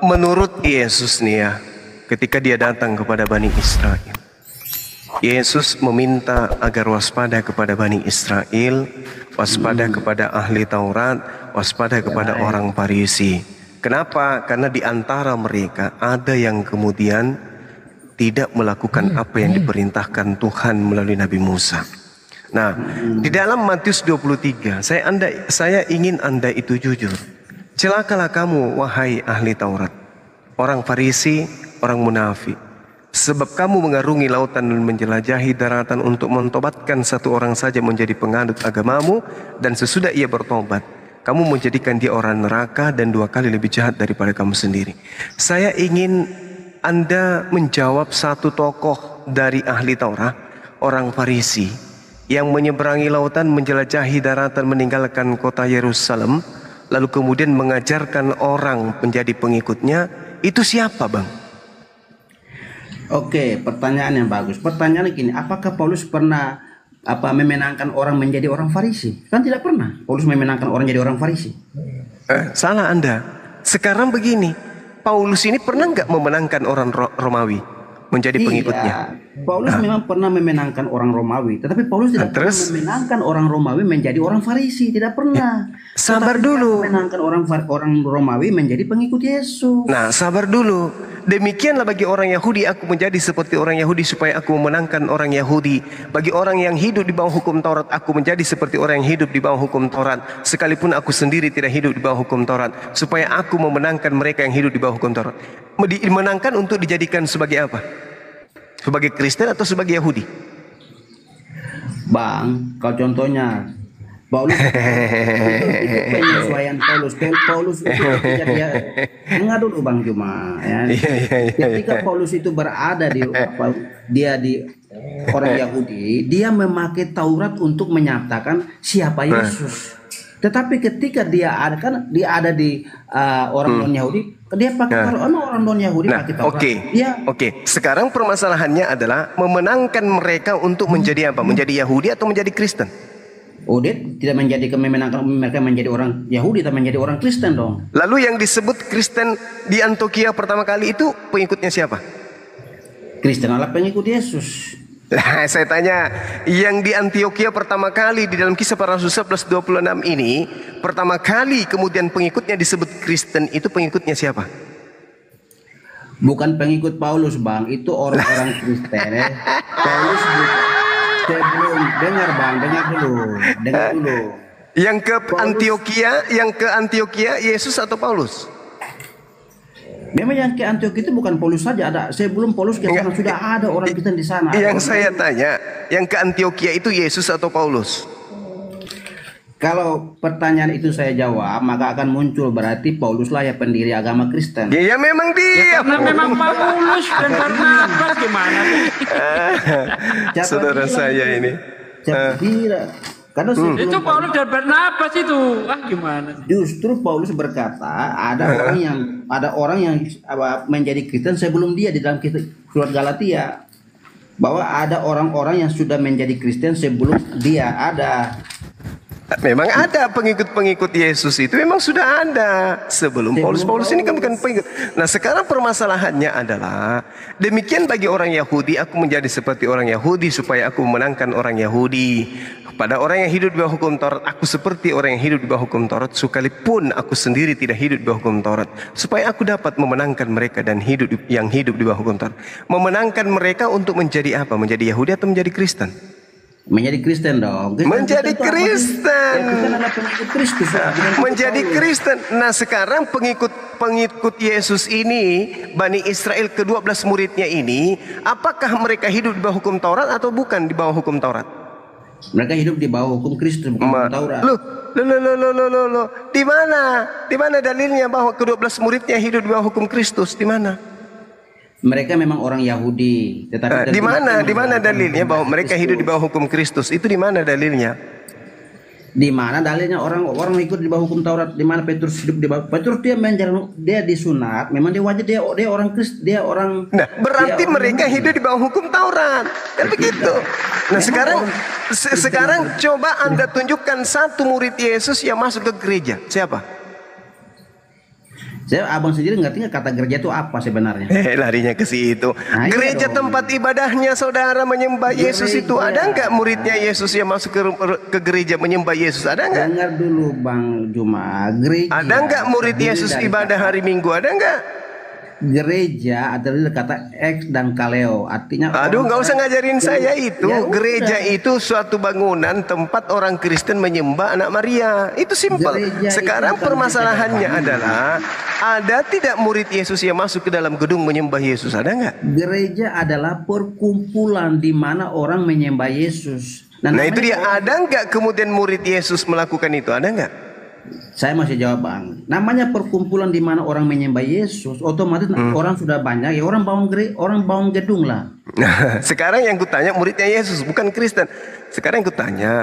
Menurut Yesus nih ya, ketika dia datang kepada Bani Israel, Yesus meminta agar waspada kepada Bani Israel, waspada kepada ahli Taurat, waspada kepada orang Farisi. Kenapa? Karena di antara mereka ada yang kemudian tidak melakukan apa yang diperintahkan Tuhan melalui Nabi Musa. Nah, di dalam Matius 23, saya ingin Anda itu jujur. Celakalah kamu, wahai ahli Taurat, orang Farisi, orang munafik, sebab kamu mengarungi lautan dan menjelajahi daratan untuk mentobatkan satu orang saja menjadi penganut agamamu, dan sesudah ia bertobat, kamu menjadikan dia orang neraka dan 2 kali lebih jahat daripada kamu sendiri. Saya ingin Anda menjawab satu tokoh dari ahli Taurat, orang Farisi, yang menyeberangi lautan, menjelajahi daratan, meninggalkan kota Yerusalem, lalu kemudian mengajarkan orang menjadi pengikutnya. Itu siapa, Bang? Oke, pertanyaan yang bagus. Pertanyaannya gini, apakah Paulus pernah memenangkan orang menjadi orang Farisi? Kan tidak pernah Paulus memenangkan orang jadi orang Farisi. Salah Anda. Sekarang begini, Paulus ini pernah nggak memenangkan orang Romawi menjadi pengikutnya? Paulus memang pernah memenangkan orang Romawi, tetapi Paulus tidak pernah memenangkan orang Romawi menjadi orang Farisi, tidak pernah. Sabar dulu. Memenangkan orang Romawi menjadi pengikut Yesus. Nah, sabar dulu. Demikianlah bagi orang Yahudi, aku menjadi seperti orang Yahudi supaya aku memenangkan orang Yahudi. Bagi orang yang hidup di bawah hukum Taurat, aku menjadi seperti orang yang hidup di bawah hukum Taurat, sekalipun aku sendiri tidak hidup di bawah hukum Taurat, supaya aku memenangkan mereka yang hidup di bawah hukum Taurat. Dimenangkan untuk dijadikan sebagai apa? Sebagai Kristen atau sebagai Yahudi? Bang, kalau contohnya Paulus itu penyesuaian Paulus itu ketika dia dulu Bang Juma ya. Ketika Paulus itu berada di orang Yahudi, dia memakai Taurat untuk menyatakan siapa Yesus. Tetapi ketika dia ada di orang non Yahudi, dia pakai orang non Yahudi pakai Taurat. Oke. Sekarang permasalahannya adalah memenangkan mereka untuk menjadi apa? Menjadi Yahudi atau menjadi Kristen? Dia tidak memenangkan mereka menjadi orang Yahudi, tapi menjadi orang Kristen dong. Lalu yang disebut Kristen di Antioquia pertama kali itu pengikutnya siapa? Kristen adalah pengikut Yesus. Nah, saya tanya, yang di Antioquia pertama kali di dalam Kisah Para Rasul 11:26 ini, pertama kali kemudian pengikutnya disebut Kristen, itu pengikutnya siapa? Bukan pengikut Paulus, Bang, itu orang-orang Kristen. Paulus sebelum dengar dulu. Yang ke Antioquia Yesus atau Paulus? Memang yang ke Antioquia itu bukan Paulus saja, ada sebelum Paulus ke sana sudah ada orang Kristen di sana. Yang saya tanya, yang ke Antioquia itu Yesus atau Paulus? Kalau pertanyaan itu saya jawab, maka akan muncul berarti Pauluslah ya pendiri agama Kristen. Ya memang dia. Ya, karena memang Paulus dan Barnabas gimana? Saudara saya ini. Karena itu Paulus dan Barnabas itu, gimana? Justru Paulus berkata ada orang yang menjadi Kristen sebelum dia di dalam surat Galatia, bahwa ada orang-orang yang sudah menjadi Kristen sebelum dia ada. Memang ada pengikut-pengikut Yesus itu memang sudah ada sebelum Paulus. Paulus ini kan bukan pengikut. Nah, sekarang permasalahannya adalah demikian bagi orang Yahudi, aku menjadi seperti orang Yahudi supaya aku memenangkan orang Yahudi. Pada orang yang hidup di bawah hukum Taurat, aku seperti orang yang hidup di bawah hukum Taurat, sekalipun aku sendiri tidak hidup di bawah hukum Taurat, supaya aku dapat memenangkan mereka dan hidup di bawah hukum Taurat. Memenangkan mereka untuk menjadi apa? Menjadi Yahudi atau menjadi Kristen? Menjadi Kristen dong. Menjadi Kristen. Menjadi Kristen. Nah, sekarang pengikut Yesus ini, Bani Israel ke-12 muridnya ini, apakah mereka hidup di bawah hukum Taurat atau bukan di bawah hukum Taurat? Mereka hidup di bawah hukum Kristus, bukan hukum Taurat. Loh. Di mana dalilnya bahwa ke-12 muridnya hidup di bawah hukum Kristus? Di mana? Mereka memang orang Yahudi, tetapi di mana dalilnya bahwa mereka hidup di bawah hukum Kristus? Itu di mana dalilnya? Di mana dalilnya orang ikut di bawah hukum Taurat? Di mana Petrus hidup di bawah? Petrus dia disunat, memang dia wajib dia orang Kristus, dia orang. Nah, berarti mereka hidup di bawah hukum Taurat. Kan begitu. Nah, sekarang coba Anda tunjukkan satu murid Yesus yang masuk ke gereja. Siapa? Abang sendiri ngerti nggak kata gereja itu apa sebenarnya? Larinya ke situ. Nah, Gereja iya dong. tempat ibadahnya saudara menyembah Yesus itu, Gereja. ada nggak muridnya Yesus yang masuk ke gereja menyembah Yesus? Ada nggak? Dengar dulu Bang Juma, gereja. Ada nggak murid terdiri Yesus dari ibadah kata- hari Minggu? Ada nggak? Gereja adalah kata ex dan kaleo, artinya. Aduh, nggak usah ngajarin saya itu. Ya udah. Gereja itu suatu bangunan tempat orang Kristen menyembah anak Maria. Itu simpel. Gereja Sekarang itu bukan permasalahannya gereja adalah, ada tidak murid Yesus yang masuk ke dalam gedung menyembah Yesus? Ada nggak? Gereja adalah perkumpulan di mana orang menyembah Yesus. Nah namanya itu dia, ada nggak kemudian murid Yesus melakukan itu? Ada nggak? Saya masih jawab Bang. Namanya perkumpulan di mana orang menyembah Yesus, otomatis orang sudah banyak ya, orang bangun gedung lah. Nah, sekarang yang kutanya muridnya Yesus, bukan Kristen. Sekarang yang kutanya,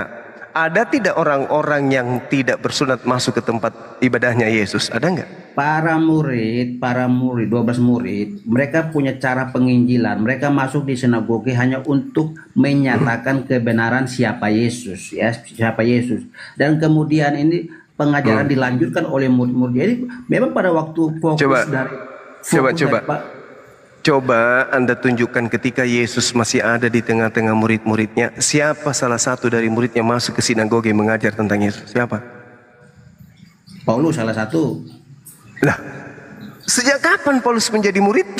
ada tidak orang-orang yang tidak bersunat masuk ke tempat ibadahnya Yesus? Ada nggak? Para murid, 12 murid, mereka punya cara penginjilan. Mereka masuk di sinagoge hanya untuk menyatakan kebenaran siapa Yesus, ya, siapa Yesus. Dan kemudian ini pengajaran dilanjutkan oleh murid-murid. Jadi memang pada waktu fokus Coba Anda tunjukkan ketika Yesus masih ada di tengah-tengah murid-muridnya, siapa salah satu dari muridnya masuk ke sinagoge mengajar tentang Yesus? Siapa? Paulus salah satu. Lah, sejak kapan Paulus menjadi murid?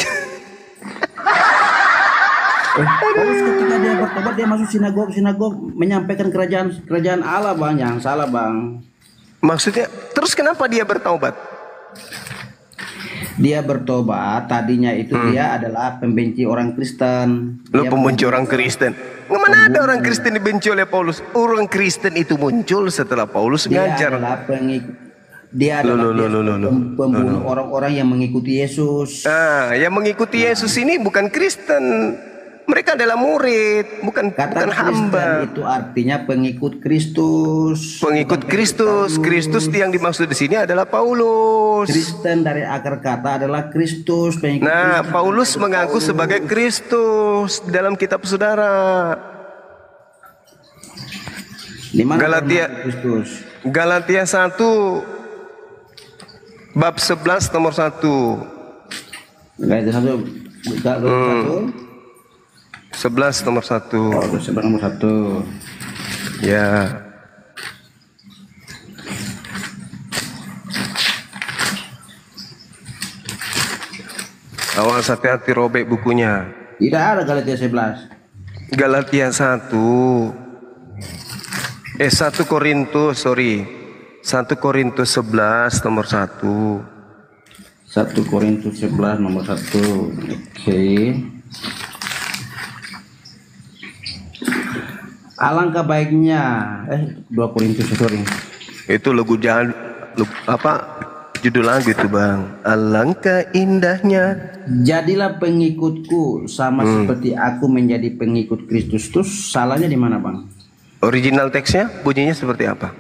Paulus ketika dia bertobat dia masuk sinagog menyampaikan kerajaan Allah Bang, yang salah Bang. Maksudnya, terus kenapa dia bertaubat? Dia bertobat, tadinya itu dia adalah pembenci orang Kristen. Lo Dia pembenci orang Kristen. Mana ada orang Kristen dibenci oleh Paulus? Orang Kristen itu muncul setelah Paulus Dia ngajar. adalah pembunuh orang-orang yang mengikuti Yesus. Ah, yang mengikuti Yesus ini bukan Kristen. Mereka adalah murid, bukan Kata hamba. Kristen itu artinya pengikut Kristus. Pengikut bukan Kristus. Paulus. Kristus yang dimaksud di sini adalah Paulus. Kristen dari akar kata adalah Kristus. Pengikut Nah, Kristus, Paulus pengikut mengaku Paulus. sebagai Kristus dalam kitab saudara. Di mana Galatia. termasuk Kristus? Galatia 1 bab 11 nomor 1. Galatia 1 11 nomor 1. Oh, sebenarnya nomor 1. Ya. Awas hati-hati robek bukunya. Tidak ada Galatia 11. Galatia 1 Korintus 1 Korintus 11 nomor 1. 1 Korintus 11 nomor 1. Oke. Alangkah baiknya 2 Korintus sorry. Itu judul lagu itu Bang. Alangkah indahnya. Jadilah pengikutku sama seperti aku menjadi pengikut Kristus. Terus salahnya di mana, Bang? Original teksnya bunyinya seperti apa?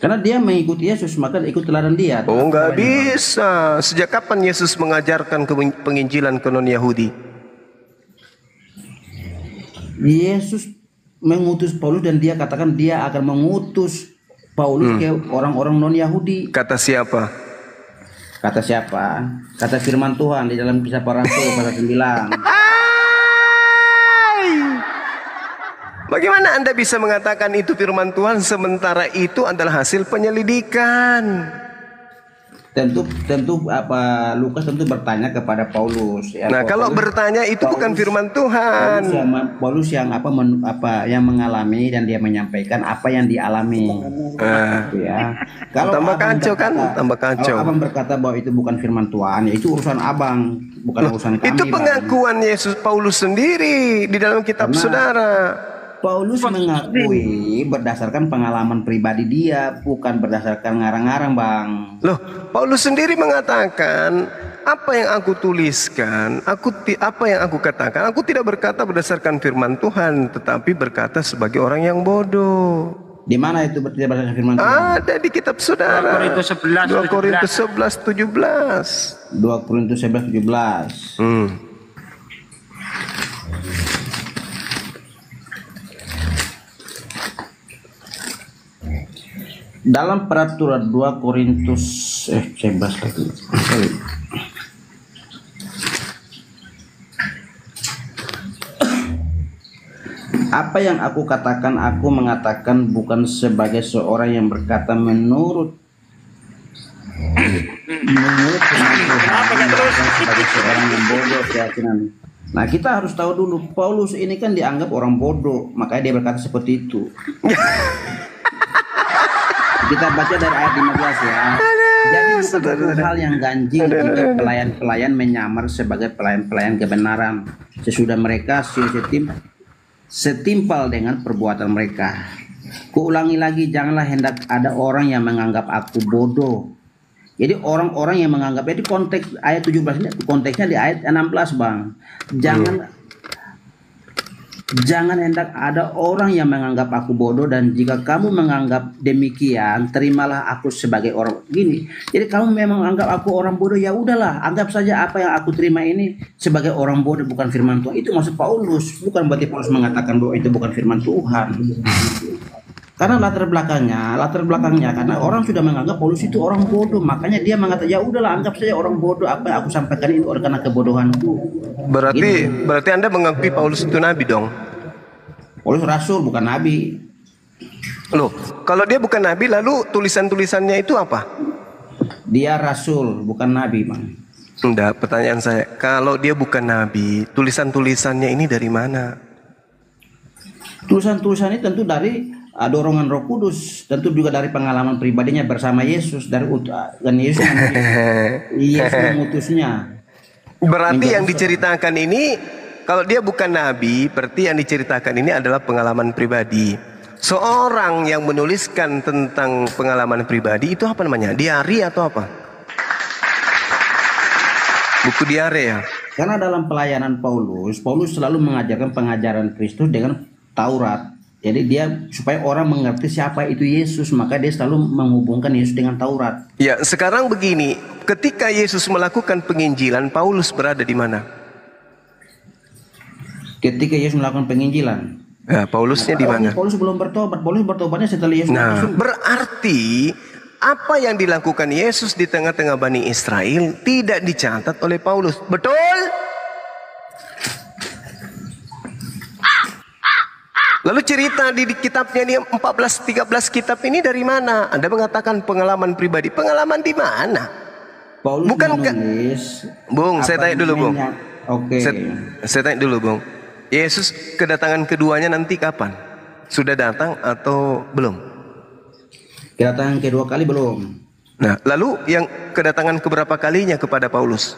Karena dia mengikuti Yesus, maka ikut teladan dia. Oh, nggak bisa. Sejak kapan Yesus mengajarkan penginjilan ke non-Yahudi? Yesus mengutus Paulus dan dia katakan dia akan mengutus Paulus ke orang-orang non-Yahudi. Kata siapa? Kata siapa? Kata firman Tuhan di dalam Kisah Para Rasul pasal 9. Bagaimana Anda bisa mengatakan itu firman Tuhan sementara itu adalah hasil penyelidikan? Tentu Lukas tentu bertanya kepada Paulus. Ya, Nah, kalau bertanya itu bukan firman Tuhan. Paulus yang yang mengalami dan dia menyampaikan apa yang dialami. Gitu ya. Kalau Tambah kacau kan? Tambah kacau. Kalau abang berkata bahwa itu bukan firman Tuhan, ya itu urusan abang, bukan urusan kami. Itu pengakuan Yesus Paulus sendiri di dalam kitab saudara. Paulus mengakui berdasarkan pengalaman pribadi dia, bukan berdasarkan ngarang-ngarang, Bang. Loh, Paulus sendiri mengatakan, apa yang aku tuliskan, apa yang aku katakan, aku tidak berkata berdasarkan firman Tuhan, tetapi berkata sebagai orang yang bodoh. Di mana itu berdasarkan firman Tuhan? Ada di kitab saudara. 2 Korintus 11 17. 2 Korintus 11 17. Dalam peraturan 2 Korintus saya bahas lagi. Sorry. Apa yang aku katakan, aku mengatakan bukan sebagai seorang yang berkata menurut Tuhan, sebagai seorang yang bodoh keyakinan. Nah, kita harus tahu dulu, Paulus ini kan dianggap orang bodoh, makanya dia berkata seperti itu. Kita baca dari ayat 15 ya. Jadi bukan hal yang ganjil jika pelayan-pelayan menyamar sebagai pelayan-pelayan kebenaran sesudah mereka setimpal dengan perbuatan mereka. Kuulangi lagi, janganlah hendak ada orang yang menganggap aku bodoh. Jadi orang-orang yang menganggap, jadi konteks ayat 17 ini konteksnya di ayat 16 Bang. Jangan hendak ada orang yang menganggap aku bodoh, dan jika kamu menganggap demikian, terimalah aku sebagai orang gini. Jadi kamu memang anggap aku orang bodoh, ya udahlah, anggap saja apa yang aku terima ini sebagai orang bodoh, bukan firman Tuhan. Itu maksud Paulus, bukan berarti Paulus mengatakan bahwa itu bukan firman Tuhan. Karena latar belakangnya karena orang sudah menganggap Paulus itu orang bodoh, makanya dia mengatakan ya udahlah, anggap saja orang bodoh, apa yang aku sampaikan itu karena kebodohanku. Berarti Anda mengakui Paulus itu nabi dong? Paulus rasul, bukan nabi. Loh, kalau dia bukan nabi, lalu tulisan-tulisannya itu apa? Dia rasul, bukan nabi, Bang. Enggak, pertanyaan saya, kalau dia bukan nabi, tulisan-tulisannya ini dari mana? Tulisan-tulisan ini tentu dari dorongan Roh Kudus, tentu juga dari pengalaman pribadinya bersama Yesus, dan Yesus mengutusnya. Berarti yang diceritakan ini, kalau dia bukan nabi, berarti yang diceritakan ini adalah pengalaman pribadi. Seorang yang menuliskan tentang pengalaman pribadi itu apa namanya? Diari atau apa? Buku diare ya? Karena dalam pelayanan Paulus selalu mengajarkan pengajaran Kristus dengan Taurat. Jadi dia supaya orang mengerti siapa itu Yesus, maka dia selalu menghubungkan Yesus dengan Taurat. Ya, sekarang begini, ketika Yesus melakukan penginjilan, Paulus berada di mana? Ketika Yesus melakukan penginjilan, ya, Paulusnya di mana? Paulus belum bertobat. Paulus bertobatnya setelah Yesus. Nah, berarti apa yang dilakukan Yesus di tengah-tengah Bani Israel tidak dicatat oleh Paulus. Betul? Lalu cerita di kitabnya ini 14-13 kitab ini dari mana? Anda mengatakan pengalaman pribadi. Pengalaman di mana? Paulus bukan menulis. Bung, saya tanya dulu, Bung. Oke. Saya tanya dulu, Bung. Yesus kedatangan keduanya nanti kapan? Sudah datang atau belum? Kedatangan kedua kali belum. Nah, lalu yang kedatangan keberapa kalinya kepada Paulus?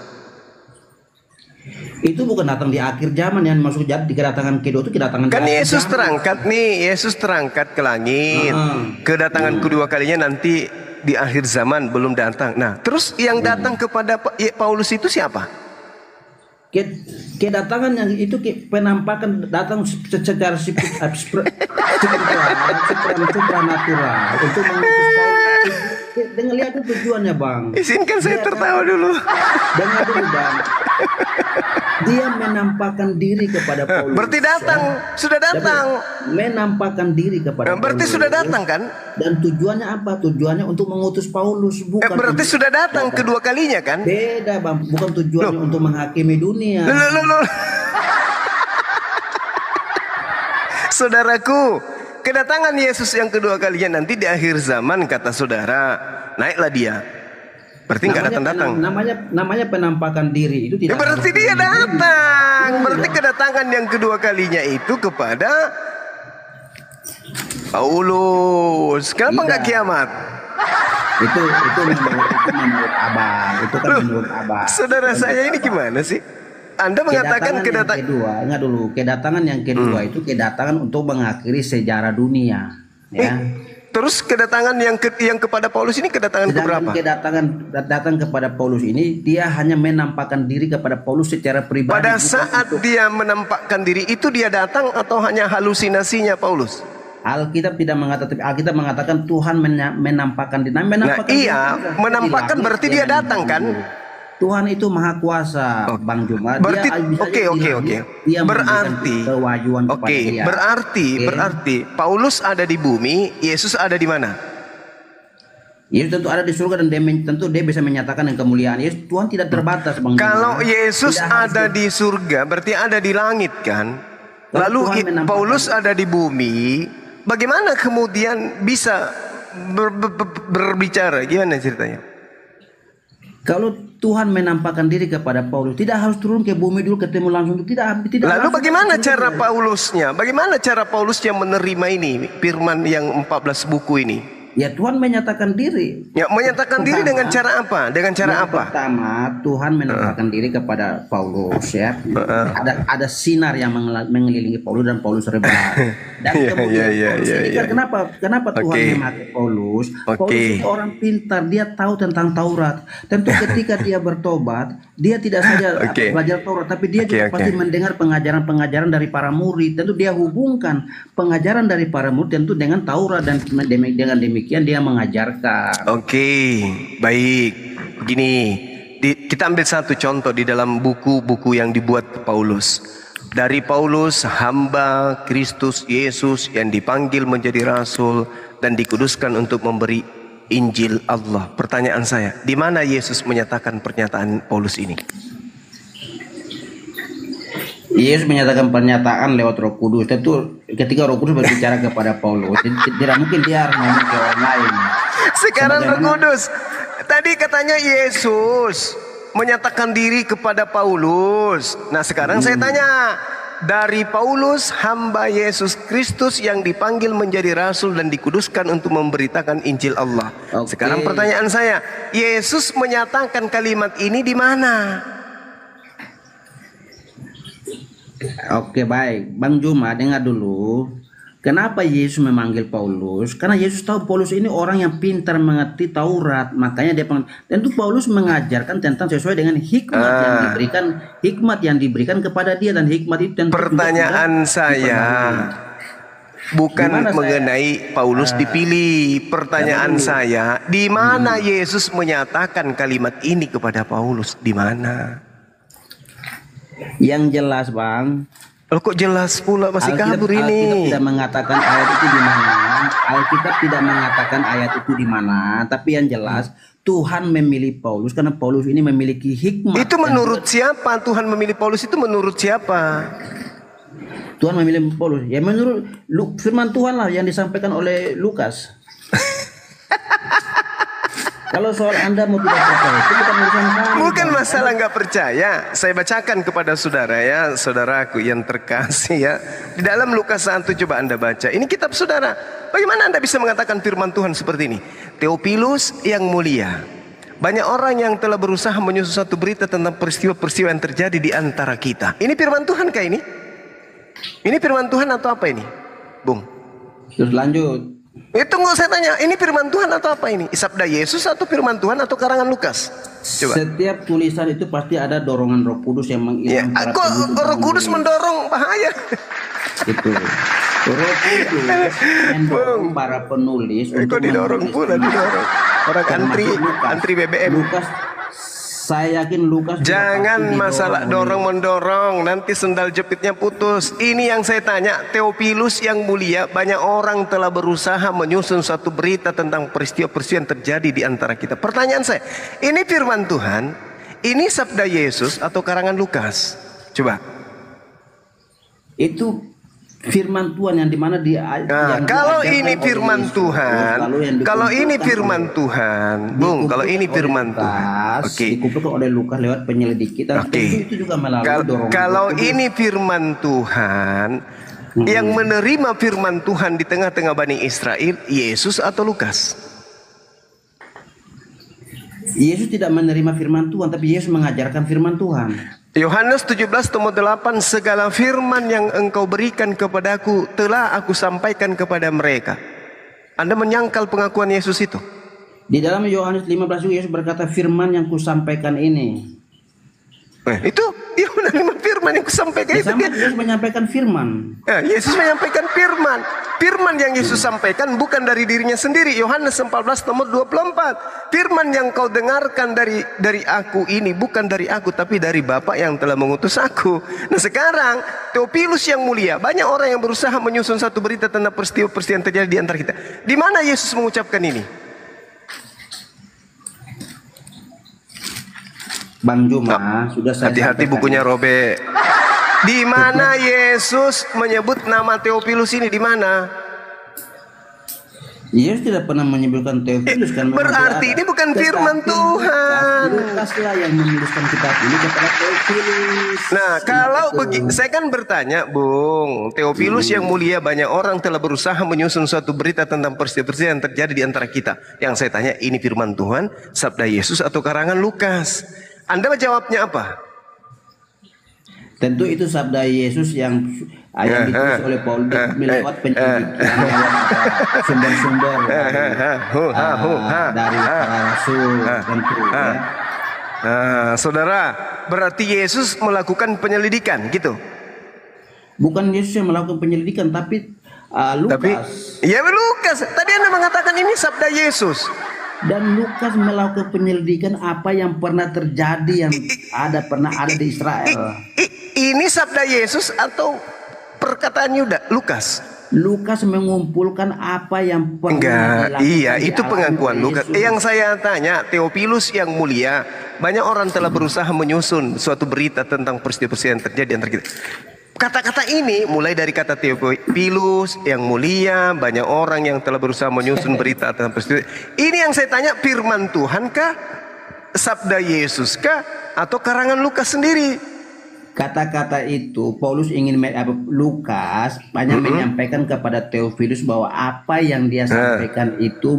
Itu bukan datang di akhir zaman, yang masuk jadi di kedatangan kedua itu kedatangan kan Yesus terangkat nih, Yesus terangkat ke langit. Kedatangan kedua kalinya nanti di akhir zaman, belum datang. Nah, terus yang datang kepada Paulus itu siapa? Kedatangan yang itu penampakan datang secara supranatural untuk mengutus. Dengan lihat itu tujuannya, Bang. Izinkan saya tertawa dulu. Dengar dulu, Bang. Dia menampakkan diri kepada Paulus. Berarti datang, sudah datang. Menampakkan diri kepada Paulus. Berarti sudah datang kan? Dan tujuannya apa? Tujuannya untuk mengutus Paulus, bukan. Berarti sudah datang kedua kalinya kan? Beda, Bang. Bukan tujuannya untuk menghakimi dunia. Saudaraku, kedatangan Yesus yang kedua kalinya nanti di akhir zaman, kata saudara, naiklah dia. Berarti nggak datang-datang. Namanya penampakan diri itu tidak. Berarti dia datang. Berarti kedatangan yang kedua kalinya itu kepada Paulus. Kenapa nggak kiamat? Itu menurut Abang. Itu kan menurut Abang. Saudara saya ini gimana sih? Anda mengatakan kedatangan kedua, ingat dulu, kedatangan yang kedua itu kedatangan untuk mengakhiri sejarah dunia, ya. Terus kedatangan yang kepada Paulus ini kedatangan keberapa? Datang kepada Paulus ini dia hanya menampakkan diri kepada Paulus secara pribadi. Pada saat dia menampakkan diri itu dia datang atau hanya halusinasinya Paulus? Alkitab tidak mengatakan, Alkitab mengatakan Tuhan menampakkan diri. Menampakkan berarti dia datang kan? Tuhan itu maha kuasa, Bang Juma. Oke. Berarti Paulus ada di bumi, Yesus ada di mana? Yesus tentu ada di surga dan tentu dia bisa menyatakan yang kemuliaan. Yesus Tuhan tidak terbatas, Bang. Kalau Yesus ada di surga, berarti ada di langit kan? Lalu Paulus ada di bumi. Bagaimana kemudian bisa berbicara? Gimana ceritanya? Kalau Tuhan menampakkan diri kepada Paulus, tidak harus turun ke bumi dulu ketemu langsung, tidak. Lalu bagaimana cara Paulusnya? Bagaimana cara Paulusnya menerima ini firman yang 14 buku ini? Ya Tuhan menyatakan diri. Ya, menyatakan diri dengan cara apa? Dengan cara apa? Pertama, Tuhan menampakkan diri kepada Paulus ya. Ada sinar yang mengelilingi Paulus dan Paulus rebah. Dan kemudian kenapa Tuhan memakai Paulus? Paulus itu orang pintar, dia tahu tentang Taurat. Tentu ketika dia bertobat, dia tidak saja belajar Taurat, tapi dia juga pasti mendengar pengajaran-pengajaran dari para murid. Tentu dia hubungkan pengajaran dari para murid tentu dengan Taurat, dan dengan demikian dia mengajarkan. Baik. Begini, kita ambil satu contoh di dalam buku-buku yang dibuat Paulus. Dari Paulus, hamba Kristus Yesus yang dipanggil menjadi rasul dan dikuduskan untuk memberi Injil Allah. Pertanyaan saya, di mana Yesus menyatakan pernyataan Paulus ini? Yesus menyatakan pernyataan lewat Roh Kudus. Tentu ketika Roh Kudus berbicara kepada Paulus, tidak mungkin dia harus ngomong ke orang lain. Sekarang Roh Kudus, tadi katanya Yesus menyatakan diri kepada Paulus. Nah sekarang saya tanya, dari Paulus hamba Yesus Kristus yang dipanggil menjadi rasul dan dikuduskan untuk memberitakan Injil Allah. Sekarang pertanyaan saya, Yesus menyatakan kalimat ini di mana? Baik, Bang Juma, dengar dulu. Kenapa Yesus memanggil Paulus? Karena Yesus tahu Paulus ini orang yang pintar mengerti Taurat, makanya dia tentu Paulus mengajarkan tentang sesuai dengan hikmat yang diberikan kepada dia, dan hikmat itu tentu. Pertanyaan saya bukan mengenai Paulus dipilih. Pertanyaan saya, di mana Yesus menyatakan kalimat ini kepada Paulus? Di mana? Yang jelas, Bang. Kok jelas pula masih kabur ini? Alkitab tidak mengatakan ayat itu di mana. Alkitab tidak mengatakan ayat itu di mana. Tapi yang jelas Tuhan memilih Paulus karena Paulus ini memiliki hikmat. Itu menurut siapa Tuhan memilih Paulus? Itu menurut siapa? Tuhan memilih Paulus. Ya menurut firman Tuhan lah yang disampaikan oleh Lukas. Kalau soal Anda mau tidak percaya, itu bukan urusan kami. Bukan masalah nggak percaya. Saya bacakan kepada saudara ya, saudaraku yang terkasih ya. Di dalam Lukas 1 coba Anda baca. Ini kitab saudara. Bagaimana Anda bisa mengatakan firman Tuhan seperti ini? Theophilus yang mulia, banyak orang yang telah berusaha menyusun satu berita tentang peristiwa-peristiwa yang terjadi di antara kita. Ini firman Tuhan kah ini? Ini firman Tuhan atau apa ini, Bung? Terus lanjut. Tunggu saya tanya, ini firman Tuhan atau apa ini? Sabda Yesus atau firman Tuhan atau karangan Lukas? Coba. Setiap tulisan itu pasti ada dorongan Roh Kudus yang mengilham para penulis. Kok Roh Kudus mendorong? Bahaya. Itu. Roh Kudus mendorong para penulis untuk didorong pula, didorong. Orang antri BBM. Lukas, saya yakin Lukas. Jangan masalah dorong-mendorong, nanti sendal jepitnya putus. Ini yang saya tanya, Theophilus yang mulia, banyak orang telah berusaha menyusun satu berita tentang peristiwa-peristiwa yang terjadi di antara kita. Pertanyaan saya, ini firman Tuhan, ini sabda Yesus atau karangan Lukas? Coba. Itu firman Tuhan yang dimana dia. Kalau ini firman Tuhan, kalau ini firman Tuhan, Bung, kalau ini firman Tuhan, dikumpulkan oleh Lukas lewat penyelidikan. Itu juga melalui dorongan. Kalau ini firman Tuhan, yang menerima firman Tuhan di tengah-tengah Bani Israel, Yesus atau Lukas? Yesus tidak menerima firman Tuhan, tapi Yesus mengajarkan firman Tuhan. Yohanes 17:8, segala firman yang engkau berikan kepadaku telah aku sampaikan kepada mereka. Anda menyangkal pengakuan Yesus itu? Di dalam Yohanes 15 Yesus berkata, firman yang kusampaikan ini. Itu Yohanes 5 firman yang kusampaikan itu. Yesus menyampaikan firman. Yesus menyampaikan firman. Firman yang Yesus sampaikan bukan dari dirinya sendiri. Yohanes 14:24. Firman yang kau dengarkan dari aku ini bukan dari aku, tapi dari Bapa yang telah mengutus aku. Nah sekarang Theophilus yang mulia, banyak orang yang berusaha menyusun satu berita tentang peristiwa-peristiwa yang terjadi di antara kita. Di mana Yesus mengucapkan ini? Bang Juma, sudah saya Hati-hati sampaikan. bukunya robek. Di mana Yesus menyebut nama Theophilus ini, di mana? Yesus tidak pernah menyebutkan Theophilus kan. Berarti ini bukan firman Tuhan. Lukas lah yang menuliskan kitab ini kepada Theophilus. Nah, kalau begitu, saya kan bertanya, Bung, Theophilus yang mulia, banyak orang telah berusaha menyusun suatu berita tentang peristiwa-peristiwa yang terjadi di antara kita. Yang saya tanya, ini firman Tuhan, sabda Yesus atau karangan Lukas? Anda menjawabnya apa? Tentu itu sabda Yesus yang ditulis oleh Paulus lewat penyelidikan lewat sumber-sumber dari rasul tentu ya. Saudara, berarti Yesus melakukan penyelidikan gitu? Bukan Yesus yang melakukan penyelidikan, tapi Lukas. Ya Lukas. Tadi Anda mengatakan ini sabda Yesus. Dan Lukas melakukan penyelidikan apa yang pernah terjadi, yang pernah ada di Israel. Ini sabda Yesus atau perkataan Yuda? Lukas. Lukas mengumpulkan apa yang pernah Enggak, iya dilakukan itu pengakuan Lukas. Yesus. Yang saya tanya, Theophilus yang mulia, banyak orang telah berusaha menyusun suatu berita tentang peristiwa-peristiwa yang terjadi antara kita. Kata-kata ini mulai dari kata Theophilus yang mulia, banyak orang yang telah berusaha menyusun berita tentang peristiwa. Ini yang saya tanya, firman Tuhan kah, sabda Yesus kah, atau karangan Lukas sendiri? Kata-kata itu Paulus ingin Lukas banyak menyampaikan kepada Theophilus bahwa apa yang dia sampaikan itu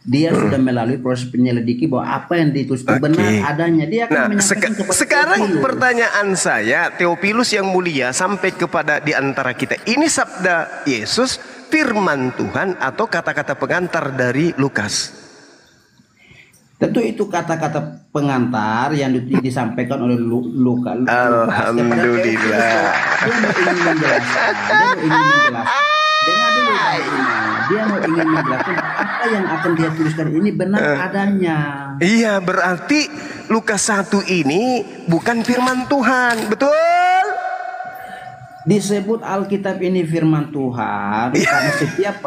dia sudah melalui proses penyelidiki, bahwa apa yang ditulis itu benar adanya. Dia akan menyampaikan kepada sekarang Theophilus. Pertanyaan saya, Theophilus yang mulia sampai kepada di antara kita, ini sabda Yesus, firman Tuhan, atau kata-kata pengantar dari Lukas? Tentu itu kata-kata pengantar yang disampaikan oleh Lukas. Alhamdulillah. Dia mau ingin menjelaskan. Dengar dulu, dia mau ingin menjelaskan apa yang akan dia tuliskan ini benar adanya. Iya, berarti Lukas 1 ini bukan firman Tuhan, betul? Disebut Alkitab ini firman Tuhan karena setiap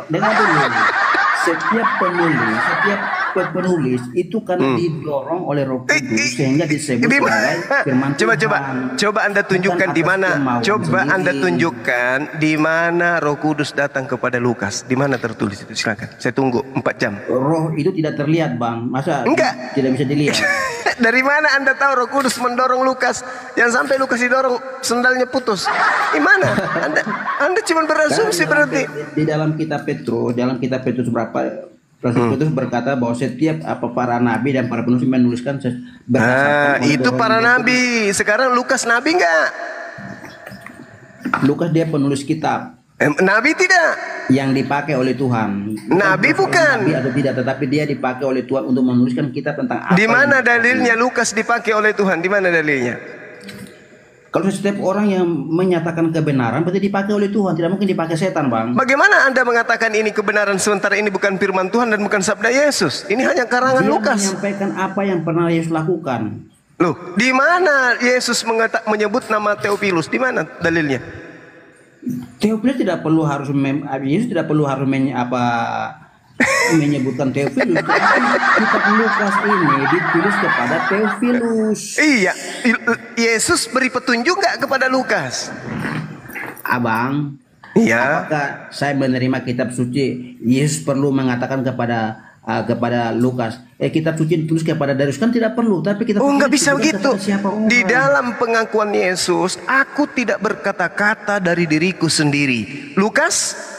penulis itu karena didorong oleh Roh Kudus sehingga disebut sebagai firman Tuhan. Coba Anda tunjukkan di mana? Coba Anda tunjukkan di mana Roh Kudus datang kepada Lukas. Di mana tertulis itu? Silakan. Saya tunggu 4 jam. Roh itu tidak terlihat, Bang. Masa Enggak. tidak bisa dilihat? Dari mana Anda tahu Roh Kudus mendorong Lukas? Yang sampai Lukas didorong sendalnya putus. Di mana? Anda cuma berasumsi berarti. Di dalam kitab Petrus berapa? Rasul Petrus berkata bahwa setiap para nabi dan para penulis menuliskan berdasarkan itu para nabi. Sekarang Lukas nabi enggak? Lukas dia penulis kitab. Nabi tidak. Yang dipakai oleh Tuhan. Nabi bukan. Nabi atau tidak, tetapi dia dipakai oleh Tuhan untuk menuliskan kitab tentang apa. Di mana dalilnya Lukas dipakai oleh Tuhan? Di mana dalilnya? Kalau setiap orang yang menyatakan kebenaran berarti dipakai oleh Tuhan, tidak mungkin dipakai setan, Bang. Bagaimana Anda mengatakan ini kebenaran sementara ini bukan firman Tuhan dan bukan sabda Yesus? Ini hanya karangan Dia Lukas. menyampaikan apa yang pernah Yesus lakukan. Loh, di mana Yesus menyebut nama Theophilus? Di mana dalilnya? Theophilus tidak perlu harus Yesus tidak perlu harus menyebutkan Theophilus. Kitab Lukas ini ditulis kepada Theophilus. Iya, Yesus beri petunjuk nggak kepada Lukas? Abang, Iya. apakah saya menerima kitab suci? Yesus perlu mengatakan kepada Lukas, kitab suci ditulis kepada Darius, kan tidak perlu. Tapi kita nggak bisa begitu. Di Di dalam pengakuan Yesus, aku tidak berkata-kata dari diriku sendiri. Lukas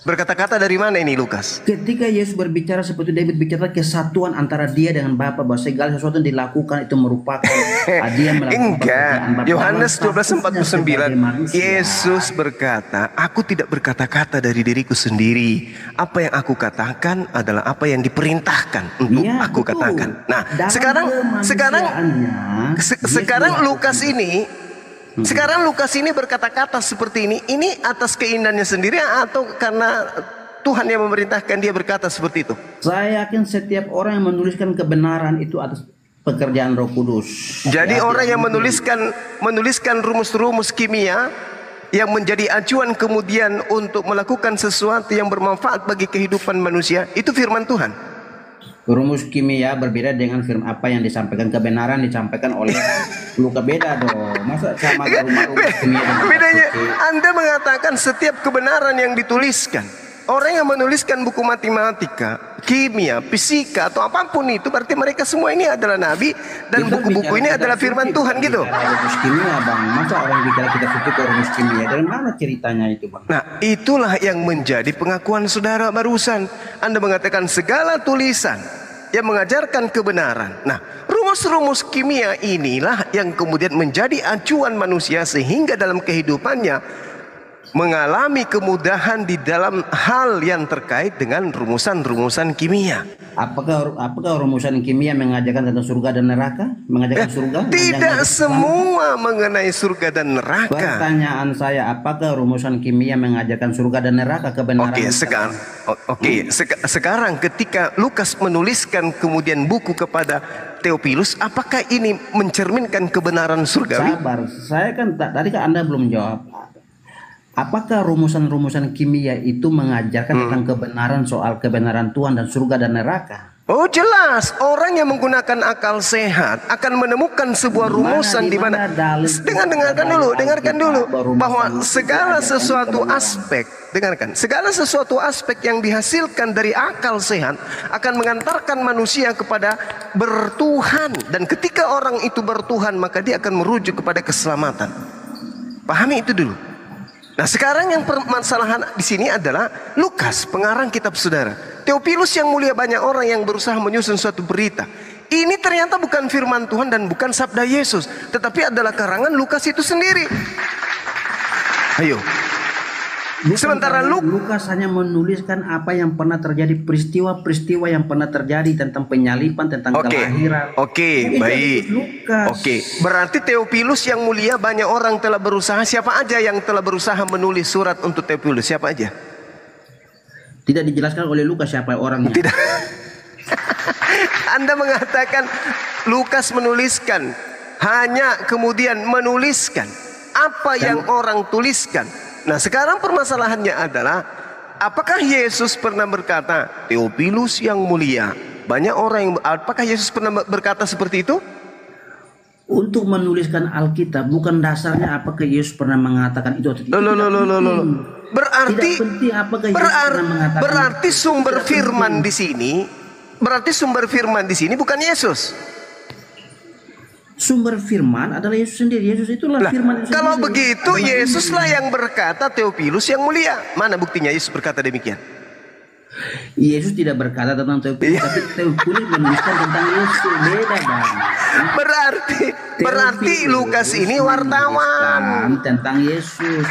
berkata-kata dari mana ini Lukas? Ketika Yesus berbicara seperti David bicara kesatuan antara dia dengan Bapa, bahwa segala sesuatu yang dilakukan itu merupakan dia melakukan Enggak. pekerjaan Bapa. Yohanes Dalam 12:49 sebagai manusia, Yesus berkata, aku tidak berkata-kata dari diriku sendiri. Apa yang aku katakan adalah apa yang diperintahkan untuk Iya, aku betul. katakan. Nah, Dalam sekarang Lukas ini sekarang Lukas ini berkata-kata seperti ini. Ini atas keindahannya sendiri atau karena Tuhan yang memerintahkan dia berkata seperti itu? Saya yakin setiap orang yang menuliskan kebenaran itu atas pekerjaan Roh Kudus. Jadi orang yang menuliskan rumus-rumus kimia yang menjadi acuan kemudian untuk melakukan sesuatu yang bermanfaat bagi kehidupan manusia, itu firman Tuhan. Rumus kimia berbeda dengan firman apa yang disampaikan, kebenaran disampaikan oleh Lukas, beda dong. Masa sama rumus kimia dengan Bedanya, Anda mengatakan setiap kebenaran yang dituliskan. Orang yang menuliskan buku matematika, kimia, fisika atau apapun itu berarti mereka semua ini adalah nabi dan buku-buku ini adalah firman Tuhan gitu. Rumus kimia, Bang. Masa orang bicara kita suci ke rumus kimia? Dari mana ceritanya itu, Bang? Nah, itulah yang menjadi pengakuan saudara barusan. Anda mengatakan segala tulisan yang mengajarkan kebenaran. Nah, rumus-rumus kimia inilah yang kemudian menjadi acuan manusia sehingga dalam kehidupannya mengalami kemudahan di dalam hal yang terkait dengan rumusan-rumusan kimia. Apakah rumusan kimia mengajarkan tentang surga dan neraka? Mengajarkan surga? Tidak semua mengenai surga dan neraka. Pertanyaan saya, apakah rumusan kimia mengajarkan surga dan neraka, kebenaran? Sekarang ketika Lukas menuliskan kemudian buku kepada Theophilus, apakah ini mencerminkan kebenaran surgawi? Sabar, saya kan tadi Anda belum jawab. Apakah rumusan-rumusan kimia itu mengajarkan tentang kebenaran, soal kebenaran Tuhan dan surga dan neraka? Oh jelas, orang yang menggunakan akal sehat akan menemukan sebuah rumusan di mana dengarkan dulu bahwa segala sesuatu aspek, segala sesuatu aspek yang dihasilkan dari akal sehat akan mengantarkan manusia kepada bertuhan, dan ketika orang itu bertuhan maka dia akan merujuk kepada keselamatan. Pahami itu dulu. Nah, sekarang yang permasalahan di sini adalah Lukas, pengarang kitab saudara. Theophilus yang mulia, banyak orang yang berusaha menyusun suatu berita. Ini ternyata bukan firman Tuhan dan bukan sabda Yesus, tetapi adalah karangan Lukas itu sendiri. Ayo. Sementara Lukas hanya menuliskan apa yang pernah terjadi, peristiwa-peristiwa yang pernah terjadi tentang penyalipan, tentang kelahiran. Baik. Berarti Theophilus yang mulia, banyak orang telah berusaha. Siapa aja yang telah berusaha menulis surat untuk Theophilus? Siapa aja? Tidak dijelaskan oleh Lukas siapa orangnya. Tidak. Anda mengatakan Lukas menuliskan, hanya kemudian menuliskan apa yang orang tuliskan. Nah, sekarang permasalahannya adalah apakah Yesus pernah berkata, Theophilus yang mulia, banyak orang yang, apakah Yesus pernah berkata seperti itu? Untuk menuliskan Alkitab bukan dasarnya apakah Yesus pernah mengatakan itu atau tidak. Berarti sumber firman di sini bukan Yesus. Sumber firman adalah Yesus sendiri. Yesus itulah firman. Kalau begitu Yesuslah yang berkata Theophilus yang mulia. Mana buktinya Yesus berkata demikian? Yesus tidak berkata tentang Theophilus, tapi Theophilus menuliskan tentang Yesus. Beda, Bang. Berarti Lukas ini wartawan tentang Yesus.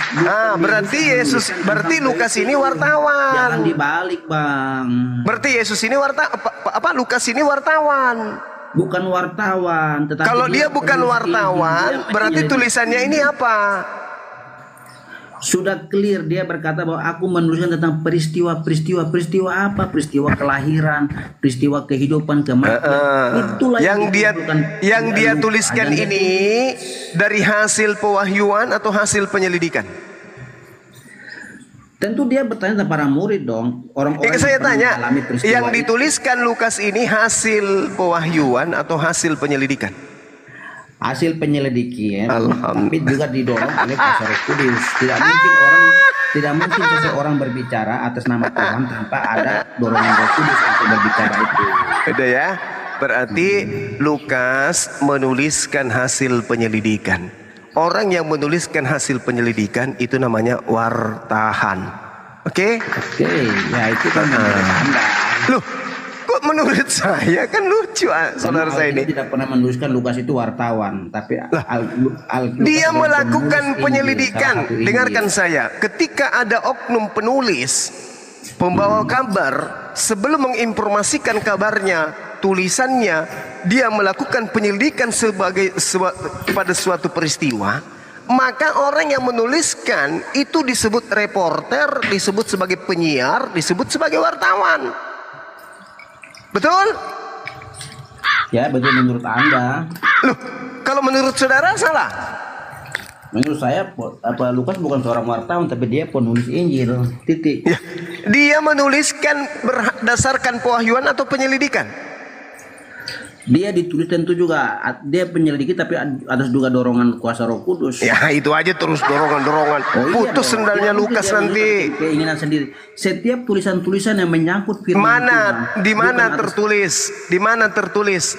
Berarti Lukas ini wartawan. Jangan dibalik, Bang. Berarti Yesus ini Lukas ini wartawan. Bukan wartawan, tetapi kalau dia bukan wartawan, berarti tulisannya ini apa? Sudah clear, dia berkata bahwa aku menuliskan tentang peristiwa apa? Peristiwa kelahiran, peristiwa kehidupan, kematian. Itulah yang dia tuliskan ini dari hasil pewahyuan atau hasil penyelidikan? Tentu dia bertanya kepada para murid dong. Orang-orang saya tanya, yang dituliskan Lukas ini hasil pewahyuan atau hasil penyelidikan? Hasil penyelidikan, tapi juga didorong oleh Pastor Kudus. Tidak mungkin seseorang berbicara atas nama Tuhan tanpa ada dorongan Roh Kudus untuk berbicara itu. Beda ya. Berarti Lukas menuliskan hasil penyelidikan. Orang yang menuliskan hasil penyelidikan itu namanya wartahan. Oke, ya itu kan menurut Anda. Loh, kok menurut saya kan lucu saudara saya ini. Tidak pernah menuliskan Lukas itu wartawan, tapi dia melakukan penyelidikan. Dengarkan saya, ketika ada oknum penulis, pembawa kabar, sebelum menginformasikan kabarnya, tulisannya, dia melakukan penyelidikan pada suatu peristiwa, maka orang yang menuliskan itu disebut reporter, disebut sebagai penyiar, disebut sebagai wartawan. Betul? Ya, betul menurut Anda. Loh, kalau menurut saudara salah? Menurut saya, Lukas bukan seorang wartawan, tapi dia penulis Injil. Titik. Ya, dia menuliskan berdasarkan pewahyuan atau penyelidikan? Dia ditulis tentu juga dia penyelidiki, tapi ada juga dorongan kuasa Roh Kudus. Ya itu aja terus dorongan-dorongan. Putus sendalnya Lukas nanti. Keinginan sendiri. Setiap tulisan-tulisan yang menyangkut firman Di mana tertulis? Di mana tertulis?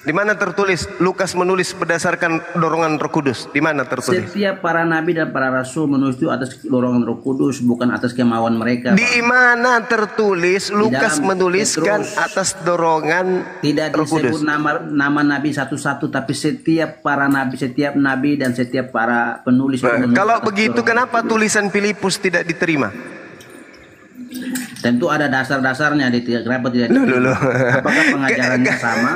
Di mana tertulis Lukas menulis berdasarkan dorongan Roh Kudus? Di mana tertulis? Setiap para nabi dan para rasul menulis itu atas dorongan Roh Kudus, bukan atas kemauan mereka. Di mana tertulis Lukas menuliskan atas dorongan tidak Roh Kudus? disebut nama nabi satu-satu, tapi setiap para nabi, setiap nabi dan setiap para penulis. Kalau begitu kenapa tulisan Filipus tidak diterima? Tentu ada dasar-dasarnya. Kenapa tidak diterima? Apakah pengajarannya sama?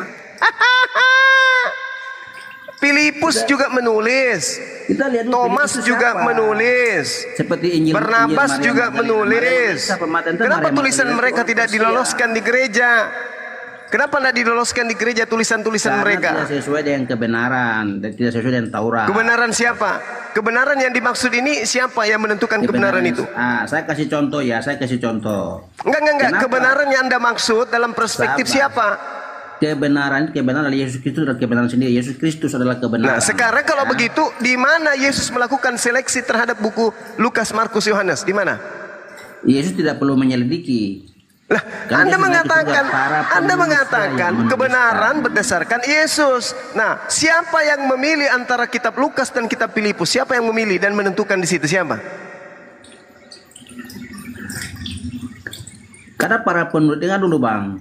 Filipus juga menulis. Kita lihat Thomas juga menulis. Seperti Injil. Barnabas juga menulis. Kenapa tulisan mereka tidak diloloskan di gereja? Kenapa tidak diloloskan di gereja tulisan-tulisan mereka? Tidak sesuai dengan kebenaran dan tidak sesuai dengan Taurat. Kebenaran siapa? Kebenaran yang dimaksud ini siapa yang menentukan kebenaran itu? Saya kasih contoh ya, saya kasih contoh. Enggak. Kebenaran yang Anda maksud dalam perspektif siapa? Kebenaran adalah Yesus Kristus, adalah kebenaran sendiri. Yesus Kristus adalah kebenaran. Nah, sekarang kalau begitu, di mana Yesus melakukan seleksi terhadap buku Lukas, Markus, Yohanes? Di mana? Yesus tidak perlu menyelidiki. Lah, Anda mengatakan kebenaran berdasarkan Yesus. Nah, siapa yang memilih antara kitab Lukas dan kitab Filipus? Siapa yang memilih dan menentukan di situ? Siapa? Karena para penulis, dengar dulu Bang.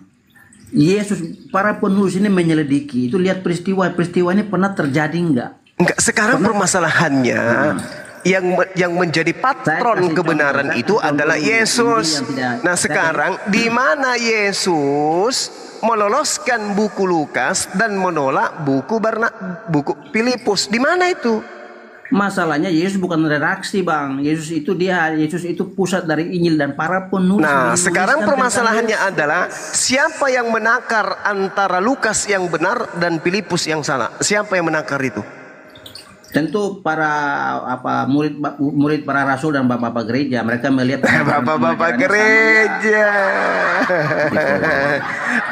Yesus, para penulis ini menyelidiki. Itu lihat peristiwa ini pernah terjadi enggak? Enggak, sekarang permasalahannya yang menjadi patron kebenaran itu adalah Yesus. Nah, sekarang di mana Yesus meloloskan buku Lukas dan menolak buku Filipus? Di mana itu? Masalahnya Yesus bukan redaksi Bang. Yesus itu pusat dari Injil dan para penulis. Nah, sekarang permasalahannya adalah siapa yang menakar antara Lukas yang benar dan Filipus yang salah? Siapa yang menakar itu? Tentu para murid para rasul dan bapak-bapak gereja, mereka melihat bapak-bapak gereja.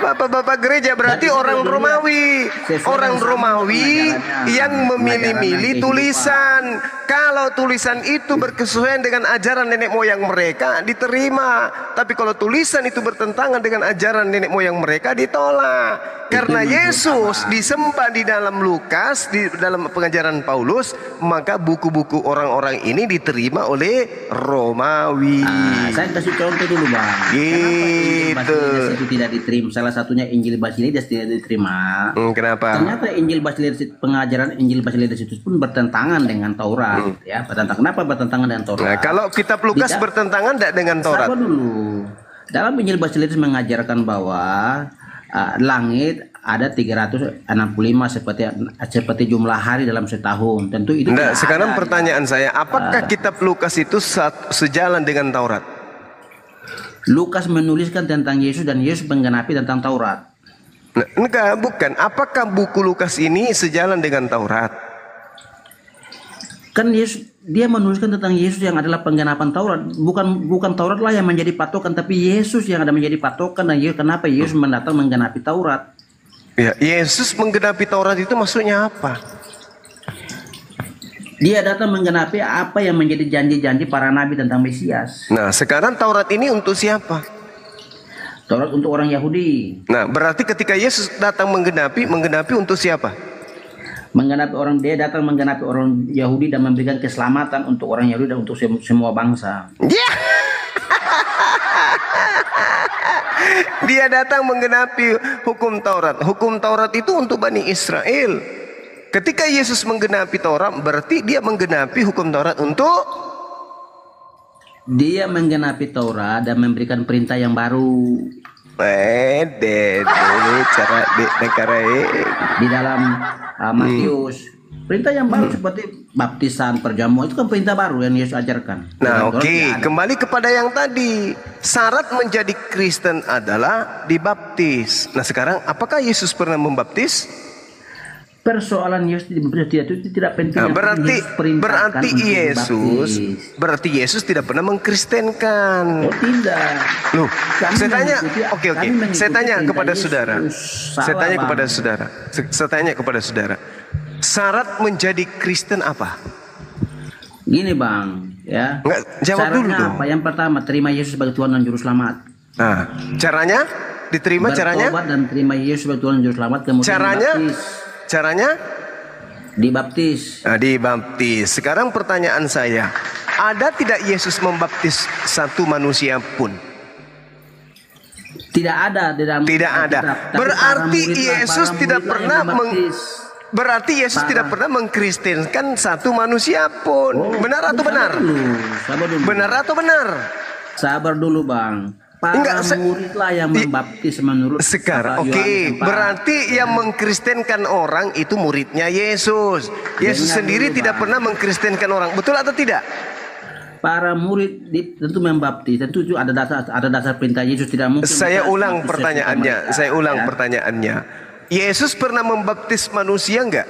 Bapak-bapak gereja berarti orang Romawi. Orang Romawi yang memilih-milih tulisan. Kalau tulisan itu berkesesuaian dengan ajaran nenek moyang mereka, diterima. Tapi kalau tulisan itu bertentangan dengan ajaran nenek moyang mereka, ditolak. Karena Yesus disembah di dalam Lukas, di dalam pengajaran Paulus, maka buku-buku orang-orang ini diterima oleh Romawi. Saya kasih contoh dulu Bang. Kenapa Injil Basilides itu tidak diterima? Salah satunya Injil Basilides tidak diterima. Kenapa? Ternyata pengajaran Injil Basilides itu pun bertentangan dengan Taurat. Ya, kenapa bertentangan dengan Taurat? Nah, kalau kitab Lukas bertentangan tidak dengan Taurat? Sabar dulu. Dalam Injil Basilides mengajarkan bahwa langit ada 365 seperti jumlah hari dalam setahun. Tentu itu tidak sekarang ada, pertanyaan saya, apakah kitab Lukas itu sejalan dengan Taurat? Lukas menuliskan tentang Yesus dan Yesus menggenapi tentang Taurat. Bukan. Apakah buku Lukas ini sejalan dengan Taurat? Kan dia menuliskan tentang Yesus yang adalah penggenapan Taurat. Bukan Taurat lah yang menjadi patokan, tapi Yesus yang ada menjadi patokan. Dan kenapa Yesus mendatang menggenapi Taurat? Ya, Yesus menggenapi Taurat itu maksudnya apa? Dia datang menggenapi apa yang menjadi janji-janji para nabi tentang Mesias. Nah, sekarang Taurat ini untuk siapa? Taurat untuk orang Yahudi. Nah, berarti ketika Yesus datang menggenapi untuk siapa? Dia datang menggenapi orang Yahudi dan memberikan keselamatan untuk orang Yahudi dan untuk semua bangsa. Dia datang menggenapi hukum Taurat. Hukum Taurat itu untuk Bani Israel. Ketika Yesus menggenapi Taurat, berarti dia menggenapi hukum Taurat untuk dia menggenapi Taurat dan memberikan perintah yang baru. Di dalam Matius, perintah yang baru seperti baptisan, perjamuan, itu kan perintah baru yang Yesus ajarkan. Nah, kembali kepada yang tadi, syarat menjadi Kristen adalah dibaptis. Nah, sekarang apakah Yesus pernah membaptis? persoalan Yesus itu tidak penting. Nah, berarti Yesus tidak pernah mengkristenkan. Oh tidak. Loh, saya tanya, oke. Saya tanya kepada saudara. Saya tanya kepada saudara. Syarat menjadi Kristen apa? Gini bang, ya. Enggak, jawab dulu dong. Apa? Yang pertama, terima Yesus sebagai Tuhan dan Juru Selamat. Nah, caranya diterima, bertobat dan terima Yesus sebagai Tuhan dan Juru Selamat. Kemudian caranya dibaptis. Nah, dibaptis. Sekarang pertanyaan saya, ada tidak Yesus membaptis satu manusia pun? Tidak ada di dalam. Tidak ada. Berarti Yesus tidak pernah Berarti Yesus tidak pernah mengkristenkan satu manusia pun. Benar atau benar? Benar atau benar? Sabar dulu bang. Para muridlah yang membaptis menurut sekarang. Berarti yang mengkristenkan orang itu muridnya Yesus. Yesus sendiri tidak pernah mengkristenkan orang. Betul atau tidak? Para murid tentu membaptis. Tentu ada dasar perintah Yesus, tidak mungkin. Saya ulang pertanyaannya. Yesus pernah membaptis manusia enggak?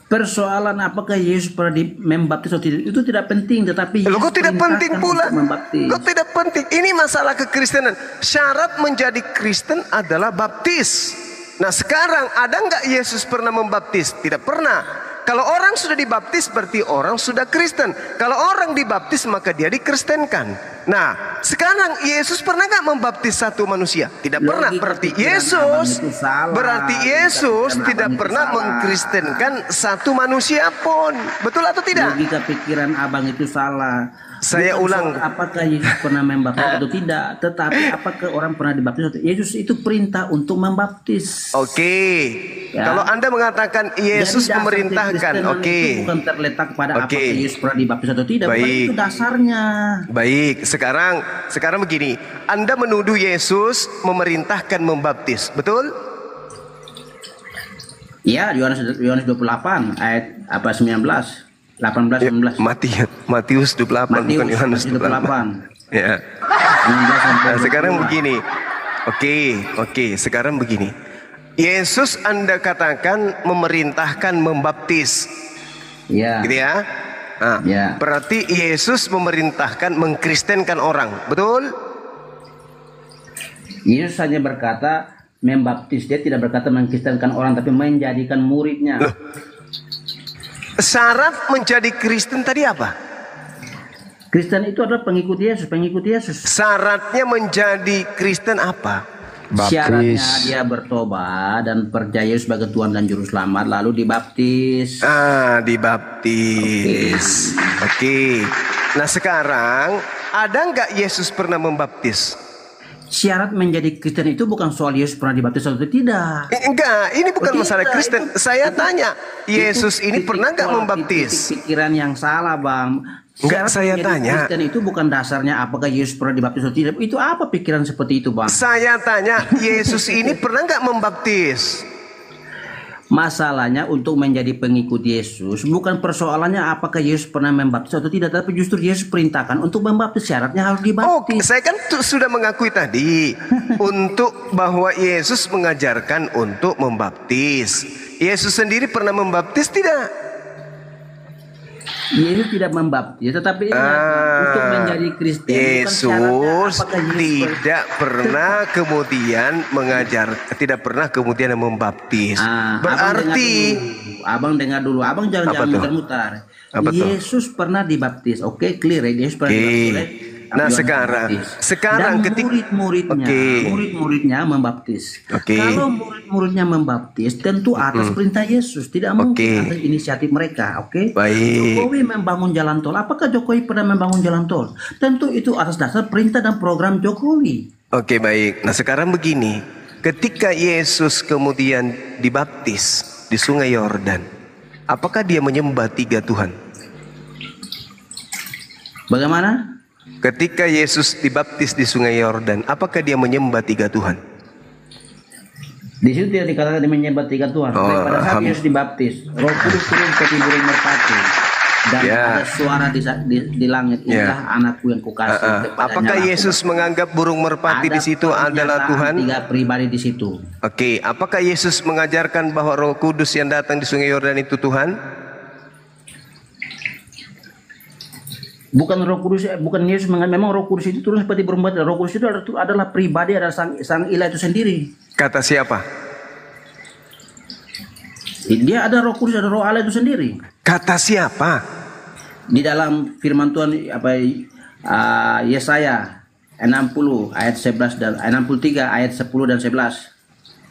Persoalan apakah Yesus pernah membaptis atau tidak itu tidak penting, tetapi Loh, kok tidak penting pula? Kok tidak penting? Ini masalah kekristenan. Syarat menjadi Kristen adalah baptis. Nah, sekarang ada enggak Yesus pernah membaptis? Tidak pernah. Kalau orang sudah dibaptis berarti orang sudah Kristen. Kalau orang dibaptis maka dia dikristenkan. Nah, sekarang Yesus pernah nggak membaptis satu manusia? Tidak pernah. Berarti Yesus tidak pernah mengkristenkan satu manusia pun. Betul atau tidak? Logika pikiran abang itu salah. Saya ulang. Apakah Yesus pernah membaptis atau tidak? Tetapi apakah orang pernah dibaptis? Yesus itu perintah untuk membaptis. Ya. Kalau Anda mengatakan Yesus memerintahkan, itu bukan terletak pada apakah Yesus pernah dibaptis atau tidak. Baik. Itu dasarnya. Baik. Sekarang begini. Anda menuduh Yesus memerintahkan membaptis, betul? Ya, Yohanes 28 ayat 19. 18 19. Matius 28 bukan Yohanes 28. Ya. Nah, sekarang begini. Sekarang begini. Yesus Anda katakan memerintahkan membaptis. Ya. Gitu ya? Nah, ya. Berarti Yesus memerintahkan mengkristenkan orang, betul? Yesus hanya berkata membaptis, dia tidak berkata mengkristenkan orang, tapi menjadikan muridnya. Loh. Syarat menjadi Kristen tadi apa? Kristen itu adalah pengikut Yesus. Syaratnya menjadi Kristen apa? Baptis. Syaratnya dia bertobat dan percaya sebagai Tuhan dan Juru Selamat, lalu dibaptis. Dibaptis. Oke. Nah, sekarang ada nggak Yesus pernah membaptis? Syarat menjadi Kristen itu bukan soal Yesus pernah dibaptis atau tidak. Enggak, ini bukan masalah Kristen. Saya tanya, Yesus ini pernah nggak membaptis? Pikiran yang salah, Bang. Enggak, saya tanya. Kristen itu bukan dasarnya apakah Yesus pernah dibaptis atau tidak. Itu apa pikiran seperti itu, Bang? Saya tanya, Yesus ini pernah nggak membaptis? Masalahnya untuk menjadi pengikut Yesus bukan persoalannya apakah Yesus pernah membaptis atau tidak, tapi justru Yesus perintahkan untuk membaptis, syaratnya harus dibaptis. Saya kan sudah mengakui tadi untuk bahwa Yesus mengajarkan untuk membaptis. Yesus sendiri pernah membaptis tidak? Yesus tidak membaptis, tetapi untuk menjadi Kristen Yesus tidak pernah kemudian tidak pernah kemudian membaptis. Berarti abang dengar dulu, abang jangan muter-muter. Yesus pernah dibaptis, clear ya, Yesus pernah dibaptis. Nah, sekarang ketika murid-muridnya membaptis. Kalau murid-muridnya membaptis, tentu atas perintah Yesus, tidak mungkin atas inisiatif mereka. Baik. Jokowi membangun jalan tol. Apakah Jokowi pernah membangun jalan tol? Tentu itu atas dasar perintah dan program Jokowi. Baik. Nah, sekarang begini, ketika Yesus kemudian dibaptis di Sungai Yordan, apakah dia menyembah 3 Tuhan? Bagaimana? Ketika Yesus dibaptis di Sungai Yordan, apakah dia menyembah 3 Tuhan? Di situ tidak dikatakan dia menyembah 3 Tuhan. Pada saat Yesus dibaptis, Roh Kudus turun seperti burung merpati. Dan Ya. ada suara di langit, inilah anakku yang kukasih. kepadanya Apakah lah aku Yesus menganggap burung merpati di situ adalah pernyataan Tuhan? 3 pribadi di situ. Oke, apakah Yesus mengajarkan bahwa Roh Kudus yang datang di Sungai Yordan itu Tuhan? Bukan Roh Kudus, bukan Yesus memang Roh Kudus itu turun seperti burung merpati. Roh Kudus itu adalah pribadi, adalah sang ilah itu sendiri. Kata siapa? Dia ada Roh Kudus, ada Roh Allah itu sendiri. Kata siapa? Di dalam firman Tuhan Yesaya 60 ayat 11 dan 63 ayat 10 dan 11.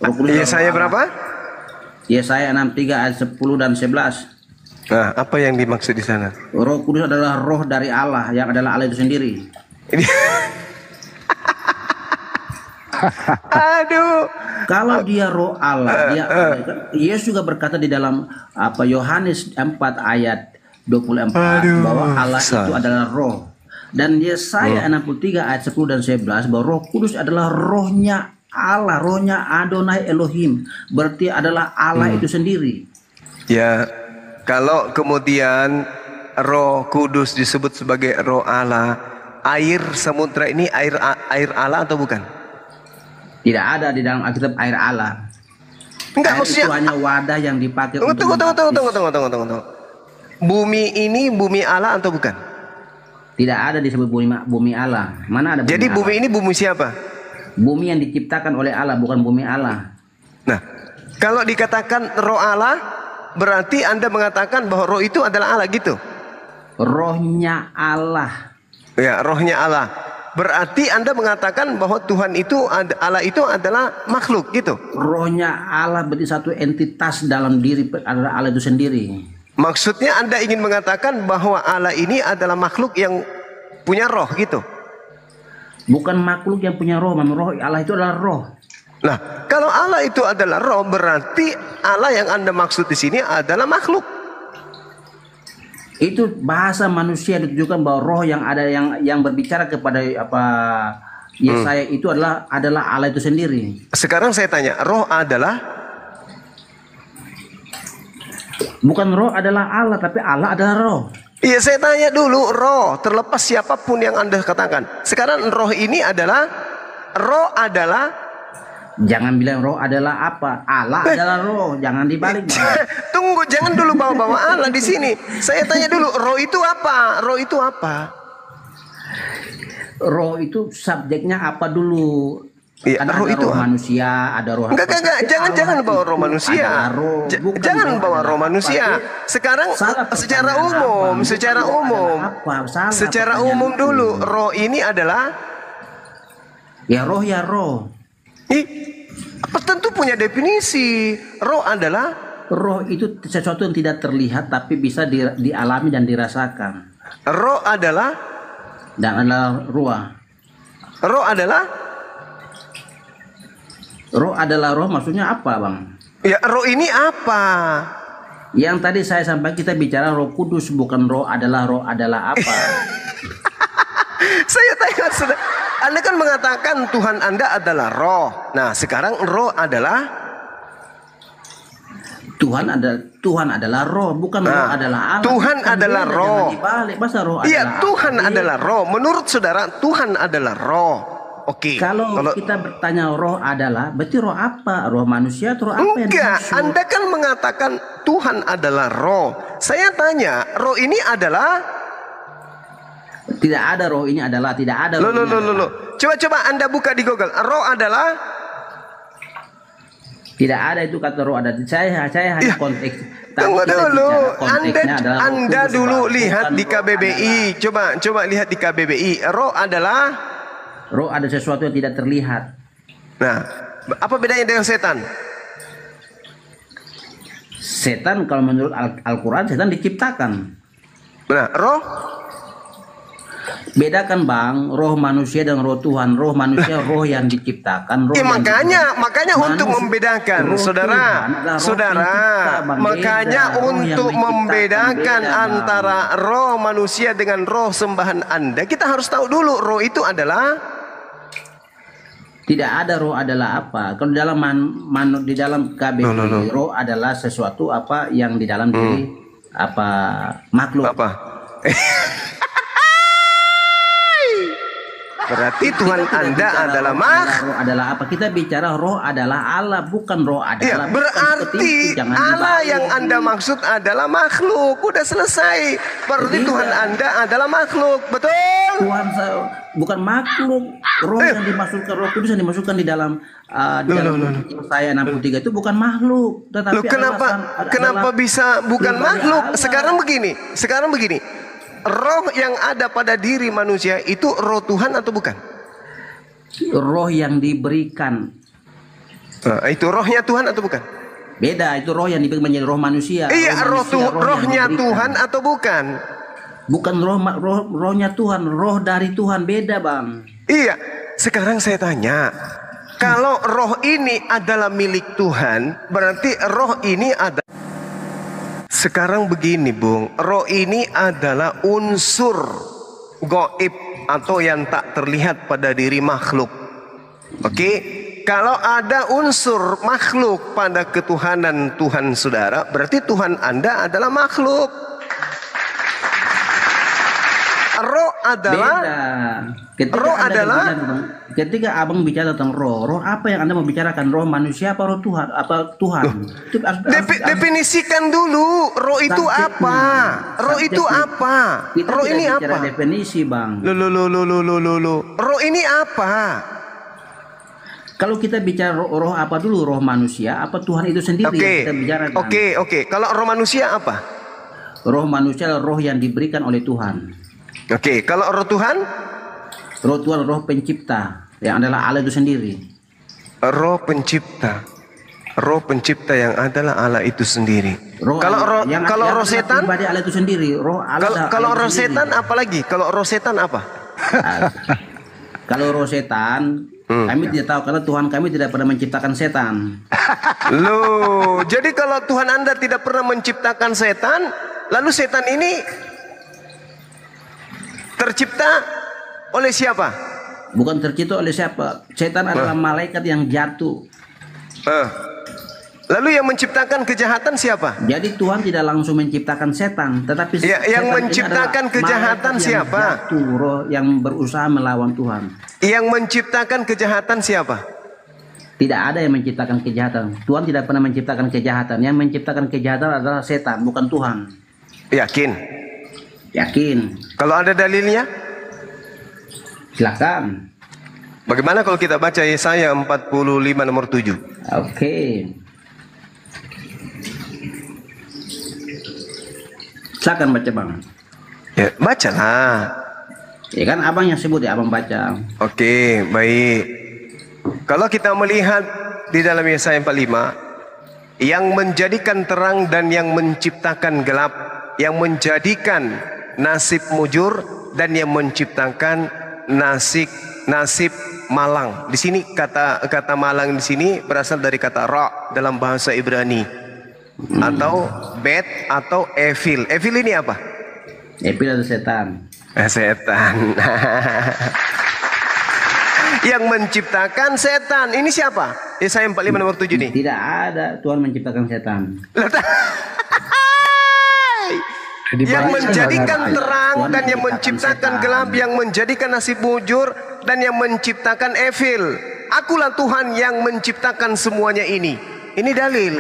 Roh Kudus Yesaya berapa? Yesaya 63 ayat 10 dan 11. Nah, apa yang dimaksud di sana? Roh Kudus adalah roh dari Allah yang adalah Allah itu sendiri. Aduh. Kalau dia roh Allah, Yesus juga berkata di dalam Yohanes 4 ayat 24 bahwa Allah itu adalah roh. Dan Yesaya 63 ayat 10 dan 11 bahwa Roh Kudus adalah rohnya Allah, rohnya Adonai Elohim, berarti adalah Allah itu sendiri. Ya, kalau kemudian Roh Kudus disebut sebagai roh Allah, air samudra ini air Allah atau bukan? Tidak ada di dalam Alkitab air Allah. Enggak, Air maksudnya itu hanya wadah yang dipakai untuk tunggu. Bumi ini bumi Allah atau bukan? Tidak ada disebut bumi Allah. Mana ada bumi Jadi Allah? bumi ini bumi siapa? Bumi yang diciptakan oleh Allah, bukan bumi Allah. Nah, kalau dikatakan roh Allah, berarti Anda mengatakan bahwa roh itu adalah Allah gitu? Rohnya Allah. Ya, rohnya Allah. Berarti Anda mengatakan bahwa Tuhan itu, Allah itu adalah makhluk gitu? Rohnya Allah berarti satu entitas dalam diri adalah Allah itu sendiri. Maksudnya Anda ingin mengatakan bahwa Allah ini adalah makhluk yang punya roh gitu? Bukan makhluk yang punya roh, roh Allah itu adalah roh. Nah, kalau Allah itu adalah roh, berarti Allah yang Anda maksud di sini adalah makhluk. Itu bahasa manusia ditujukan bahwa roh yang ada yang berbicara kepada Yesaya itu adalah Allah itu sendiri. Sekarang saya tanya, roh adalah? Bukan roh adalah Allah, tapi Allah adalah roh. Iya, saya tanya dulu, roh terlepas siapapun yang Anda katakan. Sekarang roh ini adalah, roh adalah. Jangan bilang roh adalah apa? Allah adalah roh, jangan dibalik. Tunggu, jangan dulu bawa-bawa Allah di sini. Saya tanya dulu, roh itu apa? Roh itu apa? Roh itu subjeknya apa dulu? Ya, Kan roh ada itu roh manusia, ada roh enggak, jangan bawa roh manusia. Jangan bawa roh manusia. Sekarang secara umum, secara umum dulu, roh ini adalah ya roh. Apa tentu punya definisi. Roh adalah, roh itu sesuatu yang tidak terlihat tapi bisa dialami dan dirasakan. Roh adalah ruah. Roh adalah roh maksudnya apa, Bang? Ya, roh ini apa? Yang tadi saya sampaikan kita bicara Roh Kudus, bukan roh adalah apa? Saya tanya, Anda kan mengatakan Tuhan Anda adalah roh. Nah, sekarang roh adalah Tuhan adalah roh, bukan roh adalah Allah. Tuhan adalah roh. Masa roh Iya, adalah Tuhan Allah? adalah roh. Menurut saudara, Tuhan adalah roh. Oke. Kalau kita bertanya roh adalah, berarti roh apa? Roh manusia atau roh apa yang enggak, dimaksud? Anda kan mengatakan Tuhan adalah roh. Saya tanya, roh ini adalah? Tidak ada roh ini adalah, tidak ada. Loh. Coba Anda buka di Google. Roh adalah? Tidak ada itu kata roh ada. Saya hanya konteks. Tunggu dulu. Anda kudus, dulu Pak. lihat Bukan di roh KBBI. Coba lihat di KBBI. Roh adalah? Roh ada sesuatu yang tidak terlihat. Nah, apa bedanya dengan setan? Setan kalau menurut Al-Quran setan diciptakan. Nah, roh? Bedakan, Bang, roh manusia dan roh Tuhan. Roh manusia roh yang diciptakan. Roh Ya, yang makanya untuk membedakan, saudara, makanya untuk membedakan antara roh manusia dengan roh sembahan Anda, kita harus tahu dulu roh itu adalah. Tidak ada roh adalah apa. Kalau dalam di dalam KBBI roh adalah sesuatu apa yang di dalam diri apa makhluk. Apa? Berarti Tuhan Anda adalah roh adalah apa? Kita bicara roh adalah Allah, bukan roh adalah. Ya, berarti Allah yang Anda maksud adalah makhluk. Udah selesai. Berarti Tuhan Anda adalah makhluk, betul? Tuhan bukan makhluk. Roh yang dimasukkan, Roh Kudus yang dimasukkan di dalam Yesaya 63 itu bukan makhluk, tetapi kenapa bisa bukan makhluk? Sekarang begini. Roh yang ada pada diri manusia itu roh Tuhan atau bukan? Roh yang diberikan. Itu rohnya Tuhan atau bukan? Beda, itu roh yang diberikan menjadi roh manusia. Iya, rohnya Tuhan atau bukan? Bukan rohnya Tuhan, roh dari Tuhan, beda bang. Iya, sekarang saya tanya, kalau roh ini adalah milik Tuhan, berarti roh ini ada. Sekarang begini Bung, roh ini adalah unsur gaib atau yang tak terlihat pada diri makhluk. Oke, kalau ada unsur makhluk pada ketuhanan Tuhan saudara, berarti Tuhan Anda adalah makhluk. Roh adalah ketika abang bicara tentang roh apa yang Anda mau bicarakan? Roh manusia apa roh Tuhan? Apa Tuhan? Definisikan dulu roh itu apa? Roh itu apa? Roh ini apa? Definisi bang. Roh ini apa? Kalau kita bicara roh apa dulu? Roh manusia apa Tuhan itu sendiri yang kita bicarakan? Oke. Kalau roh manusia apa? Roh manusia adalah roh yang diberikan oleh Tuhan. Oke, kalau roh Tuhan? Roh Tuhan roh pencipta yang adalah Allah itu sendiri. Roh pencipta yang adalah Allah itu sendiri. Kalau roh setan? Allah itu sendiri. Roh Allah. Kalau roh setan apa lagi? Kalau roh setan apa? Kalau roh setan, kami tidak tahu karena Tuhan kami tidak pernah menciptakan setan. Loh, jadi kalau Tuhan Anda tidak pernah menciptakan setan, lalu setan ini tercipta oleh siapa? Bukan tercipta oleh siapa. Setan adalah malaikat yang jatuh. Lalu yang menciptakan kejahatan siapa? Jadi Tuhan tidak langsung menciptakan setan, tetapi yang menciptakan kejahatan siapa? Jatuh, roh yang berusaha melawan Tuhan. Yang menciptakan kejahatan siapa? Tidak ada yang menciptakan kejahatan. Tuhan tidak pernah menciptakan kejahatan. Yang menciptakan kejahatan adalah setan, bukan Tuhan. Yakin? Yakin. Kalau ada dalilnya? Silakan. Bagaimana kalau kita baca Yesaya 45 nomor 7? Oke. Silakan baca bang. Ya, bacalah. Ya kan abang yang sebut ya abang baca. Oke, baik. Kalau kita melihat di dalam Yesaya 45, yang menjadikan terang dan yang menciptakan gelap, yang menjadikan nasib mujur dan yang menciptakan nasib malang. Di sini kata malang di sini berasal dari kata ra dalam bahasa Ibrani, atau bet atau evil. Evil ini apa? Evil itu setan. Setan. Yang menciptakan setan ini siapa? Yesaya 45 nomor 7 nih. Tidak ada Tuhan menciptakan setan. Yang menjadikan terang dan yang menciptakan gelap, yang menjadikan nasib mujur dan yang menciptakan evil. Akulah Tuhan yang menciptakan semuanya ini. Ini dalil.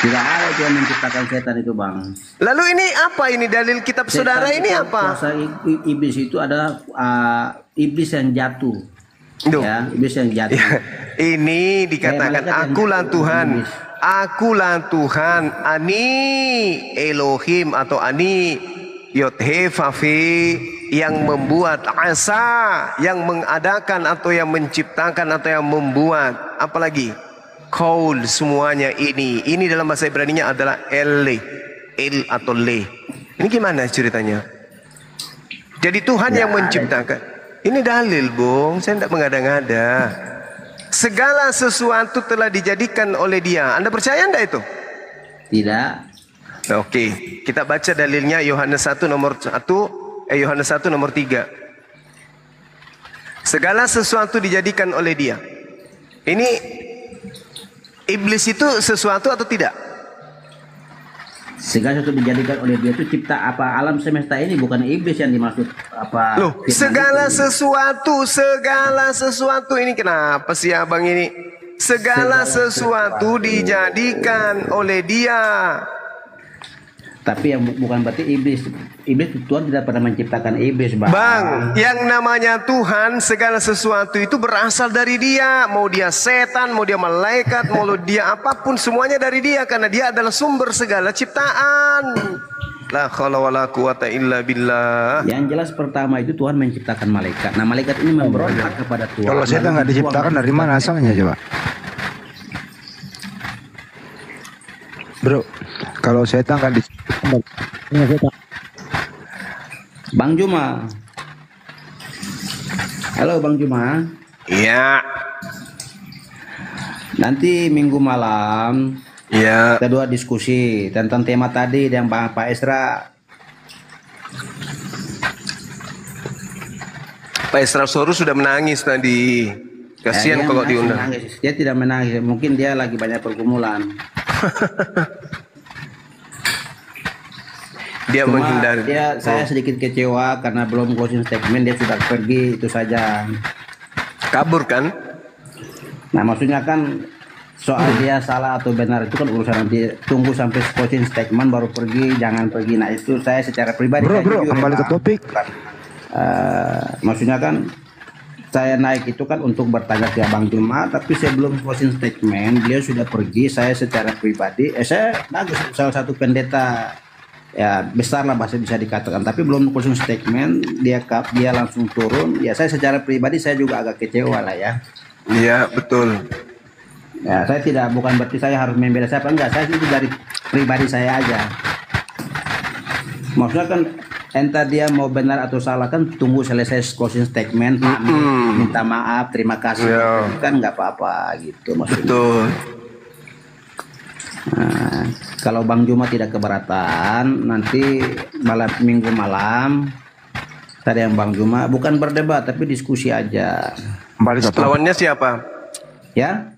Tidak ada Tuhan menciptakan setan itu bang. Lalu ini apa ini dalil kitab setan saudara ini apa? Kuasa iblis itu adalah iblis yang jatuh. Ya, iblis yang jatuh. Ya, ini dikatakan akulah Tuhan. Akulah Tuhan, Ani Elohim atau Ani Yodhe Fafi, yang membuat asa, yang mengadakan atau yang menciptakan atau yang membuat. Apalagi Kaul, semuanya ini dalam bahasa Ibrani-nya adalah El atau Le. Ini gimana ceritanya? Jadi Tuhan yang menciptakan. Ini dalil, Bung. Saya tidak mengada-ngada. Segala sesuatu telah dijadikan oleh Dia. Anda percaya enggak itu? Tidak. Oke, kita baca dalilnya Yohanes 1 nomor 1, Yohanes 1 nomor 3. Segala sesuatu dijadikan oleh Dia. Ini iblis itu sesuatu atau tidak? Segala sesuatu dijadikan oleh dia itu cipta apa alam semesta ini, bukan iblis yang dimaksud apa. Loh, segala sesuatu ini kenapa sih abang ini? Segala sesuatu dijadikan oleh dia. Tapi yang bukan berarti iblis. Iblis Tuhan tidak pernah menciptakan iblis, Bang. Bang, yang namanya Tuhan, segala sesuatu itu berasal dari dia. Mau dia setan, mau dia malaikat, mau dia apapun, semuanya dari dia. Karena dia adalah sumber segala ciptaan. La haula wala quwata illa billah. Yang jelas pertama itu Tuhan menciptakan malaikat. Nah, malaikat ini memberontak kepada Tuhan. Kalau setan nggak diciptakan dari mana asalnya coba? Bro, kalau setan nggak diciptakan Bang Juma. Halo Bang Juma. Iya. Nanti minggu malam Iya. kedua diskusi tentang tema tadi yang Pak Esra. Pak Esra Soru sudah menangis tadi. Kasihan kalau diundang. Menangis. Dia tidak menangis, mungkin dia lagi banyak pergumulan. Dia Cuma menghindari. saya sedikit kecewa karena belum closing statement, dia sudah pergi, itu saja. Kabur kan? Nah, maksudnya kan soal dia salah atau benar itu kan urusan nanti, tunggu sampai closing statement baru pergi, jangan pergi. Nah, itu saya secara pribadi Bro, kembali ke topik. Maksudnya kan saya naik itu kan untuk bertanya ke Bang Juma, tapi sebelum closing statement dia sudah pergi. Saya secara pribadi saya bagus, salah satu pendeta ya besar lah bahasa bisa dikatakan, tapi belum closing statement dia langsung turun. Ya saya secara pribadi saya juga agak kecewa lah ya. Iya, betul. Ya saya tidak, bukan berarti saya harus membela siapa, enggak, saya itu dari pribadi saya aja. Maksudnya kan entah dia mau benar atau salah kan tunggu selesai closing statement, minta maaf, terima kasih, kan nggak apa-apa gitu maksudnya. Betul. Nah, kalau Bang Juma tidak keberatan, nanti minggu malam tadi yang Bang Juma bukan berdebat tapi diskusi aja. Lawannya siapa? Ya?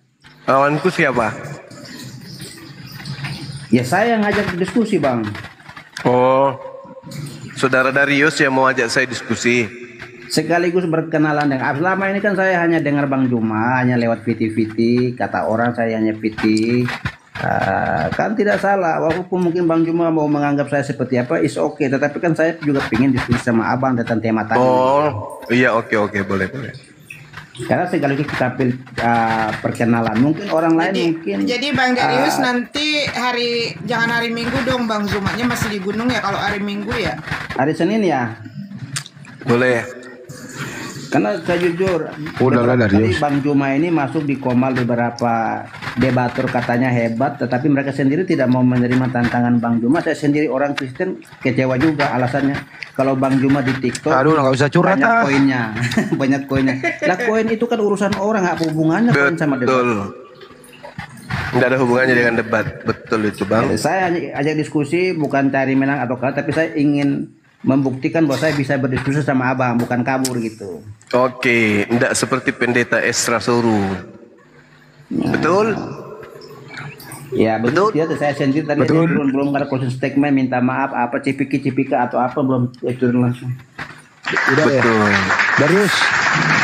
Lawanku siapa? Ya saya ngajak diskusi, Bang. Oh, Saudara Darius yang mau ajak saya diskusi. Sekaligus berkenalan dengan selama ini kan saya hanya dengar Bang Juma hanya lewat VT, kata orang saya hanya VT. Kan tidak salah, walaupun mungkin Bang Juma mau menganggap saya seperti apa, is oke, tetapi kan saya juga ingin diskusi sama abang tentang tema tadi. Oh iya, oke, boleh. Karena sekaligus kita perkenalan, mungkin orang lain mungkin. Jadi Bang Darius nanti jangan hari Minggu dong, Bang Jumanya masih di gunung ya, kalau hari Minggu ya. Hari Senin ya. Boleh. Karena saya jujur, tadi Bang Juma ini masuk di Komal, beberapa debatur katanya hebat, tetapi mereka sendiri tidak mau menerima tantangan Bang Juma. Saya sendiri orang Kristen kecewa juga alasannya. Kalau Bang Juma di TikTok, nggak usah curhat, banyak koinnya, banyak koinnya. Lah koin itu kan urusan orang, nggak hubungannya koin sama debat. Betul. Nggak ada hubungannya dengan debat, betul itu Bang. Saya ajak diskusi bukan cari menang atau kalah, tapi saya ingin membuktikan bahwa saya bisa berdiskusi sama abang, bukan kabur gitu. Oke, tidak seperti pendeta Esra Soru. Betul? Ya betul. Ya, saya sendiri tadi belum ada closing statement, minta maaf apa cipika atau apa belum turun langsung. Udah betul. Ya. Darius,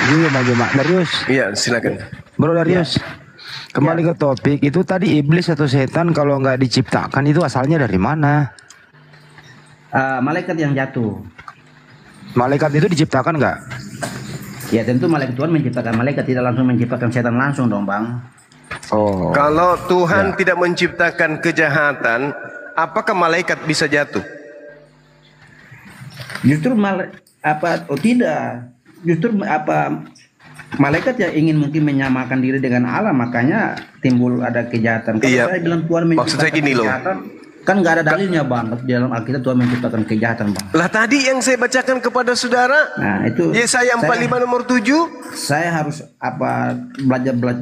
ini Bang Juma. Darius. Iya, silakan. Bro Darius. Kembali ke topik itu tadi, iblis atau setan kalau nggak diciptakan itu asalnya dari mana? Malaikat yang jatuh. Malaikat itu diciptakan nggak? Ya tentu malaikat Tuhan menciptakan malaikat, tidak langsung menciptakan setan langsung dong Bang. Oh. Kalau Tuhan tidak menciptakan kejahatan, apakah malaikat bisa jatuh? Justru Justru malaikat yang ingin mungkin menyamakan diri dengan Allah, makanya timbul ada kejahatan. Kalau saya bilang Tuhan menciptakan kejahatan, kan nggak ada dalilnya Bang. Di dalam Alkitab Tuhan menciptakan kejahatan Bang. Lah tadi yang saya bacakan kepada saudara, nah itu Yesaya 45 nomor 7. Saya harus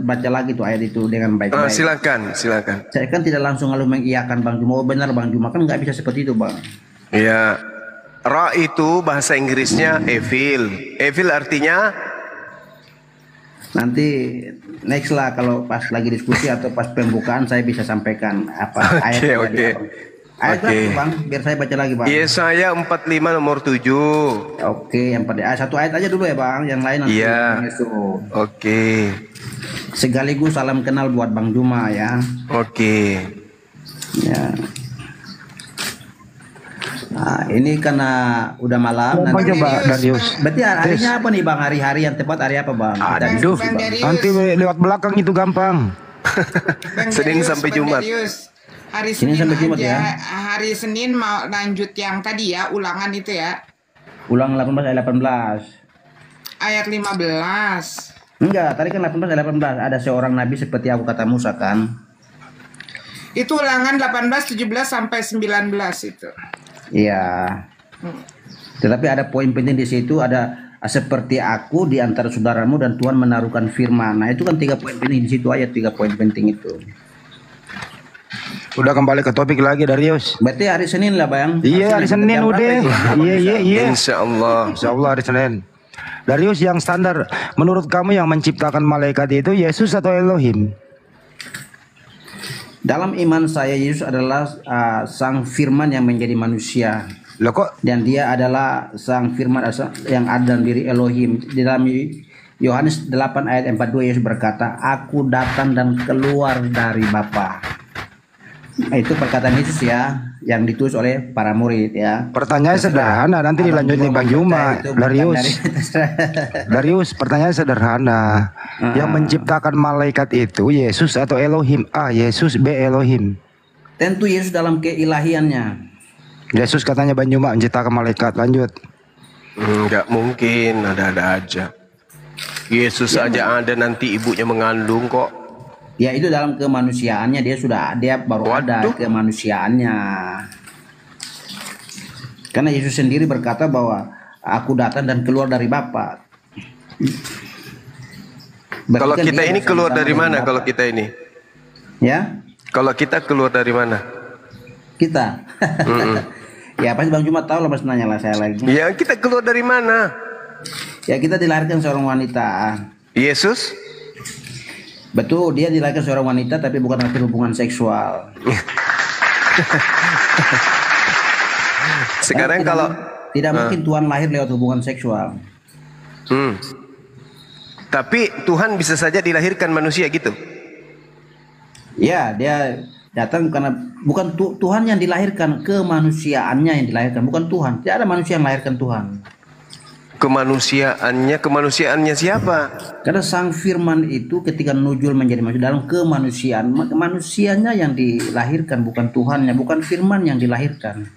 baca lagi tuh ayat itu dengan baik-baik. Silakan. Saya kan tidak langsung lalu mengiyakan Bang Juma. Oh, benar Bang Juma, kan nggak bisa seperti itu Bang. Iya. Ra itu bahasa Inggrisnya evil. Evil artinya nanti next lah, kalau pas lagi diskusi atau pas pembukaan saya bisa sampaikan apa ayat. Oke. Ayat berapa tuh, Bang? Biar saya baca lagi, Bang. Yesaya 45 nomor 7. Oke, yang pada satu ayat aja dulu ya, Bang. Yang lain nanti Iya. suruh. Oke. Sekaligus salam kenal buat Bang Juma ya. Oke. Ya. Nah, ini karena udah malam. Apa Nanti, coba Darius? berarti harinya apa nih, Bang? Hari-hari yang tepat hari apa, Bang? Kita Aduh, Bang Darius. nanti lewat belakang itu gampang. Bang Senin Darius, sampai Bang Jumat. Darius. Hari Senin Senin sampai Jumat aja. ya. Hari Senin mau lanjut yang tadi ya, ulangan itu ya. Ulang 18 ayat 18. Ayat 15. Enggak, tadi kan 18 ayat 18. Ada seorang nabi seperti aku kata Musa kan. Itu ulangan 18, 17 sampai 19 itu. Iya. Tetapi ada poin penting di situ, ada seperti aku di antara saudaramu dan Tuhan menaruhkan firman. Nah, itu kan 3 poin penting di situ, ayat 3 poin penting itu. Udah kembali ke topik lagi Darius. Berarti hari Senin lah, Bang. Iya, hari Senin Jam berapa udah. itu? Iya. Insya Allah. Insyaallah hari Senin. Darius, yang standar menurut kamu yang menciptakan malaikat itu Yesus atau Elohim? Dalam iman saya, Yesus adalah sang firman yang menjadi manusia. Loh kok Dan dia adalah sang firman yang ada dalam diri Elohim. Di dalam Yohanes 8 ayat 42 Yesus berkata, "Aku datang dan keluar dari Bapa." Nah, itu perkataan Yesus ya, yang ditulis oleh para murid ya. pertanyaan sederhana, nanti dilanjutin Bang Juma. Darius, pertanyaan sederhana. Yang menciptakan malaikat itu Yesus atau Elohim? A. Yesus, B. Elohim. Tentu Yesus dalam keilahiannya. Yesus katanya Bang Juma menciptakan malaikat. Lanjut. Enggak mungkin, ada-ada aja. Yesus aja ada, nanti ibunya mengandung kok. Ya, itu dalam kemanusiaannya dia baru ada Waduh. kemanusiaannya. Karena Yesus sendiri berkata bahwa aku datang dan keluar dari Bapa. Berarti Kalau kan kita dia ini keluar bersama-sama dari dengan mana? Bapa. Kalau kita ini, Ya, kalau kita keluar dari mana? kita. Ya, pasti Bang Juma tahu lah, mas nanya lah saya lagi. Ya, kita keluar dari mana? Ya, kita dilahirkan seorang wanita. Yesus? Betul, dia dilahirkan seorang wanita tapi bukan arti hubungan seksual. Sekarang Tidak kalau tidak mungkin Tuhan lahir lewat hubungan seksual. tapi Tuhan bisa saja dilahirkan manusia gitu. Ya, dia datang karena bukan Tuhan yang dilahirkan, kemanusiaannya yang dilahirkan, bukan Tuhan. Tidak ada manusia yang melahirkan Tuhan. Kemanusiaannya siapa? Karena sang firman itu ketika nujul menjadi manusia dalam kemanusiaan, manusianya yang dilahirkan, bukan Tuhannya, bukan firman yang dilahirkan.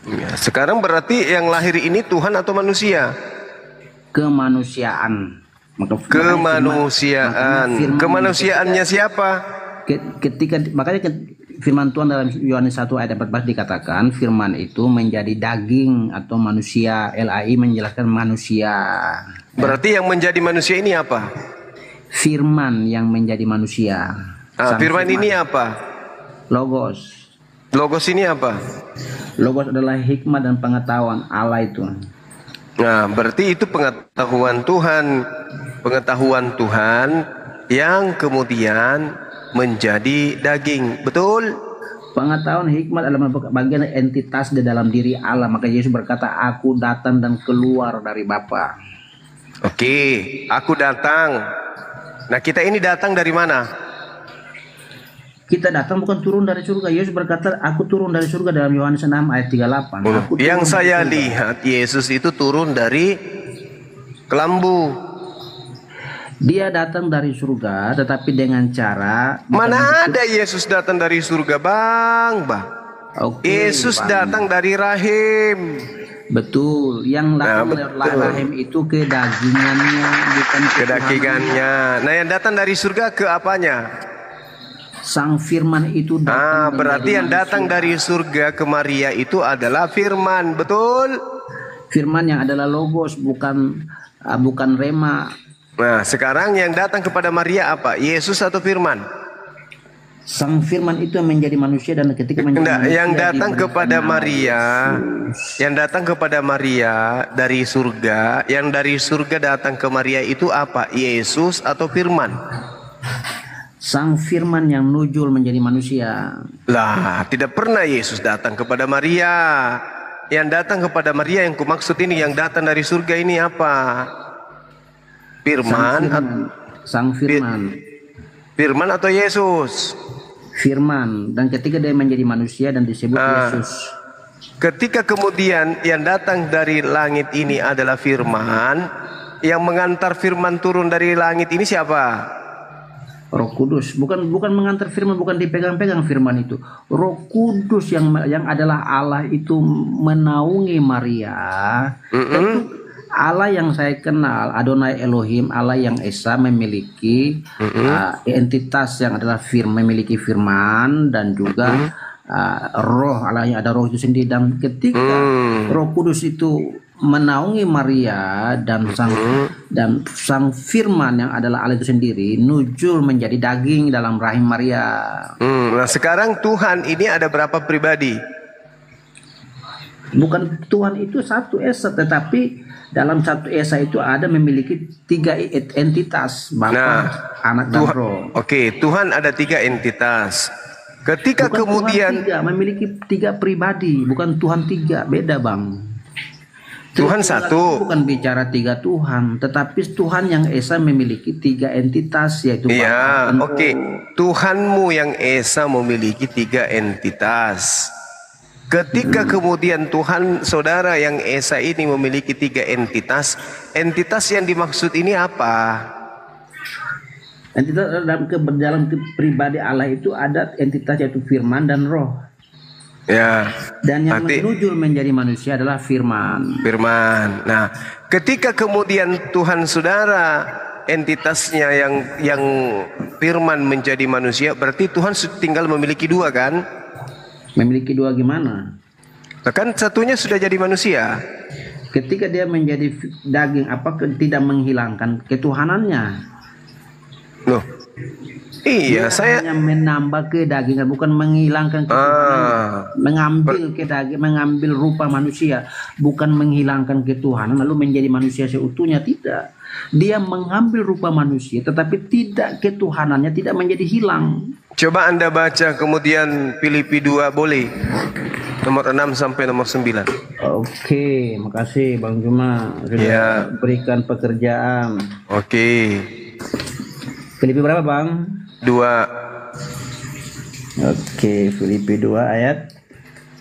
Ya, sekarang berarti yang lahir ini Tuhan atau manusia? Kemanusiaan. Kemanusiaan. Kemanusiaannya siapa? Makanya firman Tuhan dalam Yohanes 1 ayat 14 dikatakan firman itu menjadi daging atau manusia. LAI menjelaskan manusia. Berarti yang menjadi manusia ini apa? Firman yang menjadi manusia. Firman ini apa? Logos. Logos ini apa? Logos adalah hikmat dan pengetahuan Allah itu. Nah, berarti itu pengetahuan Tuhan. Pengetahuan Tuhan yang kemudian menjadi daging. Betul? Pengetahuan hikmat adalah bagian entitas di dalam diri Allah. Maka Yesus berkata, aku datang dan keluar dari Bapa. Oke, aku datang. Nah, kita ini datang dari mana? Kita datang bukan turun dari surga. Yesus berkata, aku turun dari surga dalam Yohanes 6 ayat 38. Aku Yang turun saya dari surga. lihat Yesus itu turun dari kelambu. Dia datang dari surga, tetapi dengan cara Mana ada Yesus datang dari surga, Bang? Oke, Yesus Bang. datang dari rahim. Betul, yang datang dari betul. rahim itu kedagingannya, bukan Kedagingannya. Nah, yang datang dari surga ke apanya? Sang firman itu datang. Berarti yang datang dari surga ke Maria itu adalah firman, betul? Firman yang adalah logos, bukan rema. Nah, sekarang yang datang kepada Maria apa? Yesus atau firman? Sang firman itu yang menjadi manusia dan ketika menjadi Enggak, manusia yang datang diberikan kepada nama Maria, Yesus. yang datang kepada Maria dari surga, yang dari surga datang ke Maria itu apa? Yesus atau firman? Sang Firman yang nujul menjadi manusia. Lah, tidak pernah Yesus datang kepada Maria. Yang datang kepada Maria yang kumaksud ini, yang datang dari surga ini apa? Firman. Sang Firman. Firman atau Yesus? Firman. Dan ketika dia menjadi manusia dan disebut Yesus. Ketika kemudian yang datang dari langit ini adalah Firman, yang mengantar Firman turun dari langit ini siapa? Roh Kudus. Bukan mengantar Firman, bukan dipegang-pegang Firman itu. Roh Kudus yang adalah Allah itu menaungi Maria. Tentu Allah yang saya kenal, Adonai Elohim, Allah yang Esa memiliki entitas yang adalah memiliki Firman dan juga roh, Allah yang ada roh itu sendiri. Dan ketika Roh Kudus itu menaungi Maria dan sang Firman yang adalah Allah itu sendiri nujul menjadi daging dalam rahim Maria. Nah sekarang Tuhan ini ada berapa pribadi? Bukan Tuhan itu satu esa, tetapi dalam satu esa itu ada memiliki 3 entitas, Bapa, Anak dan Roh. Oke, Tuhan ada 3 entitas. Ketika bukan kemudian Tuhan 3, memiliki 3 pribadi, bukan Tuhan 3, beda Bang. Tuhan satu. Bukan bicara 3 Tuhan, tetapi Tuhan yang Esa memiliki 3 entitas, yaitu ya, oke. Tuhanmu yang Esa memiliki 3 entitas. Ketika kemudian Tuhan saudara yang Esa ini memiliki 3 entitas, entitas yang dimaksud ini apa? Entitas dalam pribadi Allah itu ada entitas yaitu Firman dan Roh. Ya. Dan yang menunjul menjadi manusia adalah Firman. Firman. Nah, ketika kemudian Tuhan saudara entitasnya yang Firman menjadi manusia, berarti Tuhan tinggal memiliki 2 kan? Memiliki 2 gimana? Kan satunya sudah jadi manusia. Ketika dia menjadi daging, apakah tidak menghilangkan ketuhanannya? Loh, iya, saya hanya menambah kedagingan, bukan menghilangkan ketuhanan. Mengambil rupa manusia, bukan menghilangkan ketuhanan lalu menjadi manusia seutuhnya, tidak. Dia mengambil rupa manusia, tetapi tidak ketuhanannya tidak menjadi hilang. Coba Anda baca kemudian Filipi 2 boleh. Nomor 6 sampai nomor 9. Oke, makasih Bang Juma sudah berikan pekerjaan. Oke. Filipi berapa Bang? 2. Oke, Filipi 2 ayat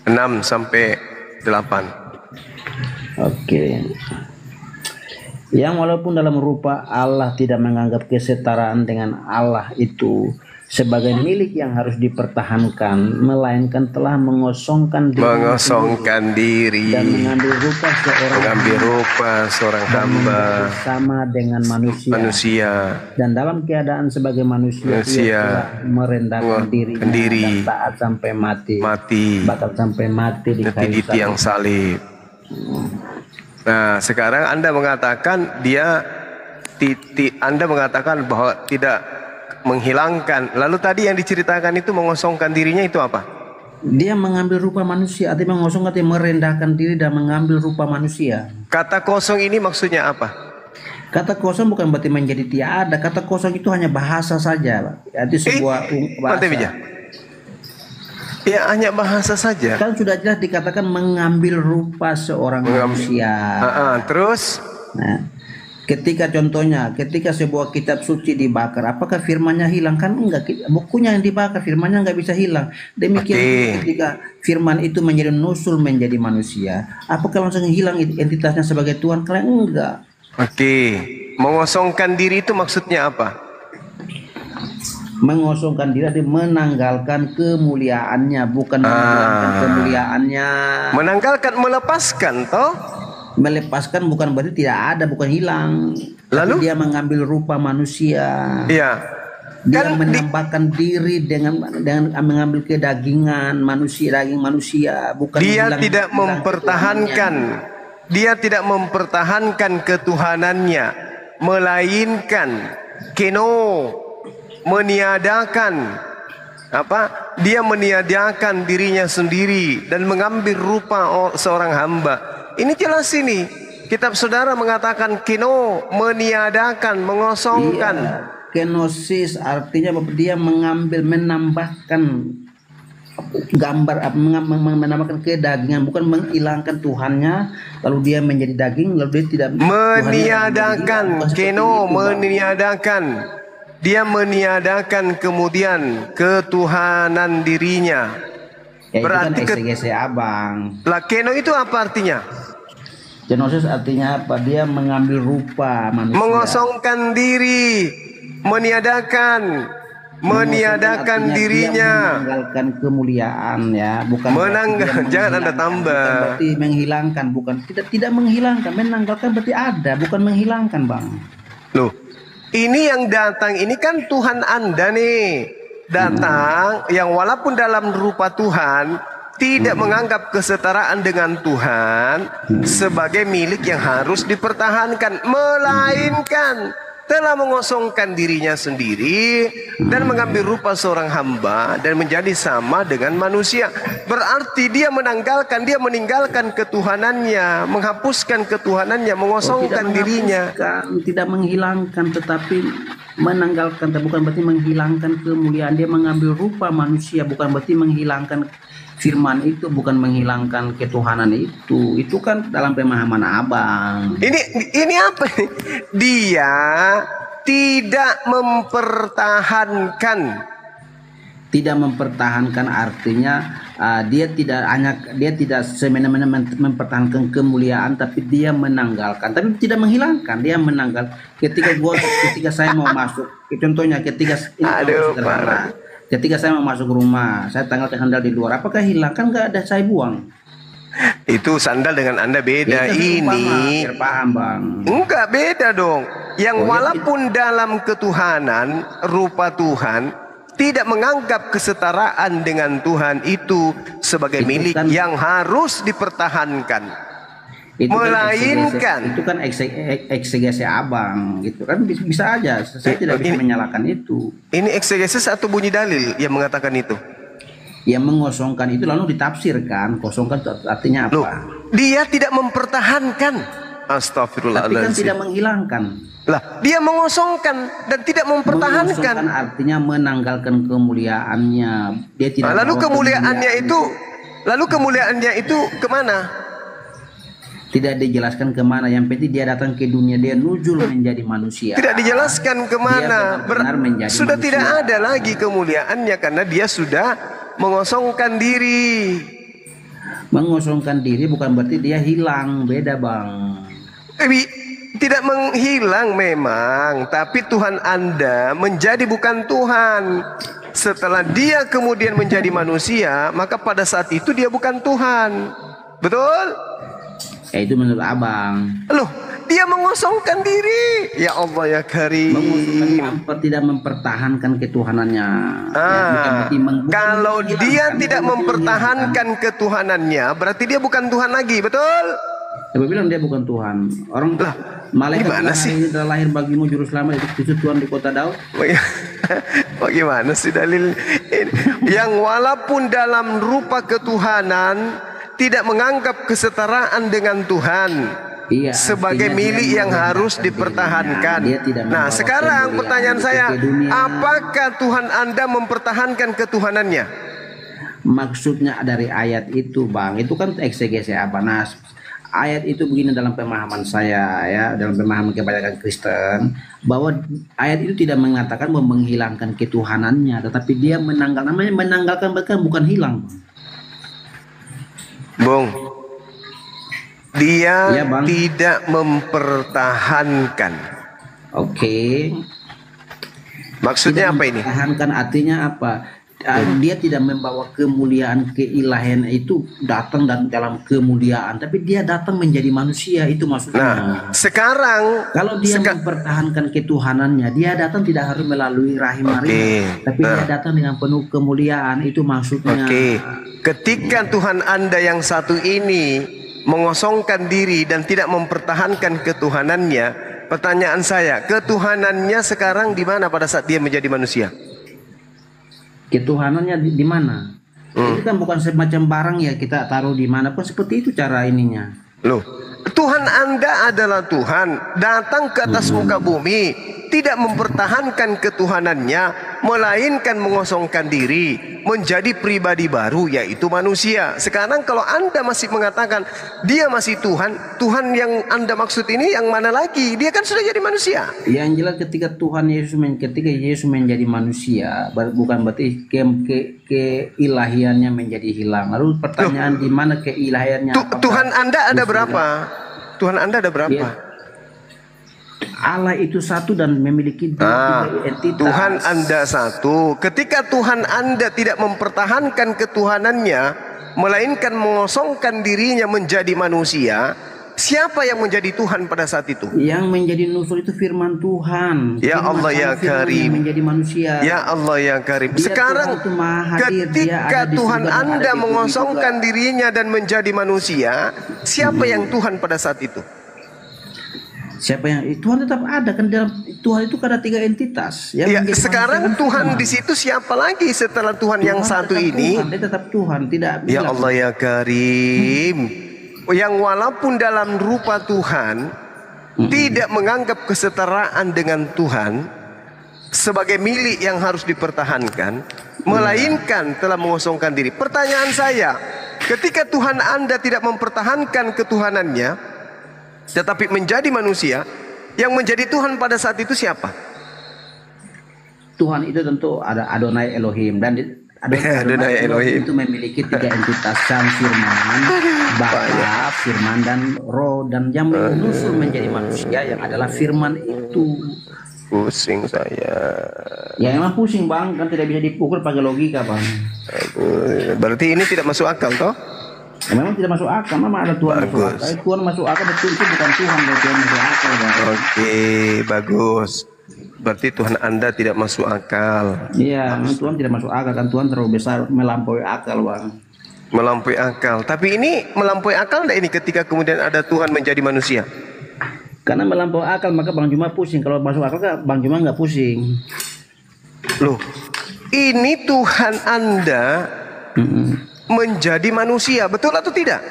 6 sampai 8. Oke. Yang walaupun dalam rupa Allah tidak menganggap kesetaraan dengan Allah itu sebagai milik yang harus dipertahankan, melainkan telah mengosongkan diri dan mengambil rupa seorang hamba sama dengan manusia. Dan dalam keadaan sebagai manusia. Ia telah merendahkan diri dan taat sampai mati. Bahkan sampai mati di kayu tiang salib. Nah, sekarang Anda mengatakan Anda mengatakan bahwa tidak menghilangkan. Lalu tadi yang diceritakan itu mengosongkan dirinya itu apa? Dia mengambil rupa manusia, artinya mengosongkan, artinya merendahkan diri dan mengambil rupa manusia. Kata kosong ini maksudnya apa? Kata kosong bukan berarti menjadi tiada. Kata kosong itu hanya bahasa saja. Itu sebuah bahasa. Ya hanya bahasa saja. Kan sudah jelas dikatakan mengambil rupa seorang manusia. Terus? Nah, ketika sebuah kitab suci dibakar, apakah firmannya hilang? Kan enggak, bukunya yang dibakar, firmannya enggak bisa hilang. Demikian ketika firman itu menjadi nusul menjadi manusia, apakah langsung hilang entitasnya sebagai Tuhan? Kalian enggak. Mengosongkan diri itu maksudnya apa? Mengosongkan diri artinya menanggalkan kemuliaannya, bukan menanggalkan kemuliaannya. Menanggalkan, melepaskan toh? Melepaskan bukan berarti tidak ada, bukan hilang. Lalu dia mengambil rupa manusia. Iya. Dia menambahkan diri dengan mengambil kedagingan manusia, daging manusia, bukan dia tidak mempertahankan. Dia tidak mempertahankan ketuhanannya, melainkan meniadakan dia meniadakan dirinya sendiri dan mengambil rupa seorang hamba. Ini jelas ini. Kitab saudara mengatakan meniadakan, mengosongkan. kenosis artinya dia mengambil, menambahkan gambar, menambahkan kedagingan, bukan menghilangkan Tuhannya lalu dia menjadi daging lalu dia tidak meniadakan. Keno meniadakan, dia meniadakan kemudian ketuhanan dirinya. Ya, berarti itu kan eksegese abang. Lah keno itu apa artinya? Kenosis artinya apa? Dia mengambil rupa manusia, mengosongkan diri, meniadakan dirinya, menanggalkan kemuliaan, ya, bukan jangan Anda tambah. Bukan berarti menghilangkan, bukan, tidak menghilangkan, menanggalkan berarti ada, bukan menghilangkan, Bang. Loh, ini yang datang ini kan Tuhan Anda nih, datang yang walaupun dalam rupa Tuhan tidak menganggap kesetaraan dengan Tuhan sebagai milik yang harus dipertahankan, melainkan telah mengosongkan dirinya sendiri dan mengambil rupa seorang hamba dan menjadi sama dengan manusia. Berarti dia meninggalkan ketuhanannya, menghapuskan ketuhanannya, mengosongkan dirinya. Tidak menghilangkan, tetapi menanggalkan. Bukan berarti menghilangkan kemuliaan. Dia mengambil rupa manusia, bukan berarti menghilangkan firman itu, bukan menghilangkan ketuhanan itu. Itu kan dalam pemahaman abang. Ini apa? Dia tidak mempertahankan. Tidak mempertahankan artinya dia tidak semena-mena mempertahankan kemuliaan, tapi dia menanggalkan, tapi tidak menghilangkan. Dia menanggal. Ketika saya mau masuk, contohnya ketika saya mau masuk rumah, saya tanggalkan sandal di luar, apakah hilang? Kan nggak ada, saya buang. Itu sandal dengan Anda beda. Ini paham, Bang. Enggak, beda dong. Yang walaupun dalam ketuhanan rupa Tuhan tidak menganggap kesetaraan dengan Tuhan itu sebagai milik yang harus dipertahankan. Melainkan itu kan eksegese abang gitu kan, bisa aja. Saya tidak bisa menyalahkan itu. Ini eksegesis atau bunyi dalil yang mengatakan itu? Yang mengosongkan itu lalu ditafsirkan. Kosongkan artinya apa? Loh, dia tidak mempertahankan. Astagfirullahaladzim. Tapi kan tidak menghilangkan. Lah, dia mengosongkan dan tidak mempertahankan. Mengosongkan artinya menanggalkan kemuliaannya. Dia tidak. Lalu kemuliaannya itu kemana? Tidak dijelaskan kemana. Yang penting dia datang ke dunia, dia nuzul menjadi manusia. Tidak dijelaskan kemana. Sudah manusia. Tidak ada lagi kemuliaannya karena dia sudah mengosongkan diri. Mengosongkan diri bukan berarti dia hilang, beda, Bang. Tidak menghilang memang, tapi Tuhan Anda menjadi bukan Tuhan. Setelah dia kemudian menjadi manusia, maka pada saat itu dia bukan Tuhan. Betul? Itu menurut abang. Loh, dia mengosongkan diri. Ya Allah ya Karim. Tidak mempertahankan ketuhanannya. Kalau dia tidak mempertahankan ketuhanannya, berarti dia bukan Tuhan lagi, betul? Saya bilang dia bukan Tuhan. Orang malaikat ini telah lahir bagimu juru selamat, itu Tuhan di kota Daud. Bagaimana sih dalil ini? Yang walaupun dalam rupa ketuhanan tidak menganggap kesetaraan dengan Tuhan sebagai milik yang harus dipertahankan. Nah, sekarang pertanyaan saya, apakah Tuhan Anda mempertahankan ketuhanannya? Maksudnya dari ayat itu, Bang, itu kan eksegese apa? Nah, ayat itu begini dalam pemahaman saya, ya, dalam pemahaman kebanyakan Kristen, bahwa ayat itu tidak mengatakan menghilangkan ketuhanannya, tetapi dia menanggalkan, bukan hilang. Bung, dia tidak mempertahankan. Oke. Maksudnya apa ini? Mempertahankan artinya apa? Dia tidak membawa kemuliaan keilahian itu datang dan dalam kemuliaan, tapi dia datang menjadi manusia, itu maksudnya. Nah, sekarang kalau dia mempertahankan ketuhanannya, dia datang tidak harus melalui rahim Maria, tapi dia datang dengan penuh kemuliaan, itu maksudnya. Ketika Tuhan Anda yang satu ini mengosongkan diri dan tidak mempertahankan ketuhanannya, pertanyaan saya, ketuhanannya sekarang di mana pada saat dia menjadi manusia? Ketuhanannya di mana? Itu kan bukan semacam barang ya kita taruh di mana pun, seperti itu cara ininya. Loh, Tuhan Anda adalah Tuhan, datang ke atas muka bumi, tidak mempertahankan ketuhanannya, melainkan mengosongkan diri menjadi pribadi baru, yaitu manusia. Sekarang kalau Anda masih mengatakan dia masih Tuhan, Tuhan yang Anda maksud ini yang mana lagi? Dia kan sudah jadi manusia. Yang jelas ketika Yesus menjadi manusia, bukan berarti keilahiannya menjadi hilang. Lalu pertanyaan, di mana keilahiannya? Tuhan Anda ada berapa? Tuhan Anda ada berapa? Ya, Allah itu satu dan memiliki dua entitas. Tuhan Anda satu. Ketika Tuhan Anda tidak mempertahankan ketuhanannya, melainkan mengosongkan dirinya menjadi manusia, siapa yang menjadi Tuhan pada saat itu? Yang menjadi nusur itu firman Tuhan. Ya Firman Allah ya Karim. menjadi manusia. Ya Allah ya Karim. Dia Sekarang Tuhan itu Maha Hadir. ketika Tuhan Anda mengosongkan dirinya dan menjadi manusia, siapa yang Tuhan pada saat itu? Siapa yang Tuhan tetap ada kan, dalam Tuhan itu ada tiga entitas. Ya, sekarang Tuhan di situ siapa lagi setelah Tuhan yang satu ini? Tuhan, dia tetap Tuhan, tidak. Ya Allah ya Karim. Yang walaupun dalam rupa Tuhan tidak menganggap kesetaraan dengan Tuhan sebagai milik yang harus dipertahankan, melainkan telah mengosongkan diri. Pertanyaan saya, ketika Tuhan Anda tidak mempertahankan ketuhanannya, tetapi menjadi manusia, yang menjadi Tuhan pada saat itu siapa? Tuhan itu tentu ada Adonai Elohim, dan Adonai Elohim itu memiliki tiga entitas, Sang Firman, Bapa, Firman, dan Roh, dan yang menyusul menjadi manusia yang adalah Firman itu. Pusing saya. Ya emang pusing bang, kan tidak bisa dipukul pakai logika bang. Berarti ini tidak masuk akal toh? Ya, memang tidak masuk akal, memang ada Tuhan masuk akal. Tuhan masuk akal betul, itu bukan Tuhan, Tuhan masuk akal bang. Oke, bagus. Berarti Tuhan Anda tidak masuk akal. Iya, Tuhan tidak masuk akal kan, Tuhan terlalu besar, melampaui akal bang. Melampaui akal. Tapi ini melampaui akal enggak ini ketika kemudian ada Tuhan menjadi manusia? Karena melampaui akal maka Bang Juma pusing. Kalau masuk akal kan Bang Juma nggak pusing. Loh, ini Tuhan Anda menjadi manusia, betul atau tidak?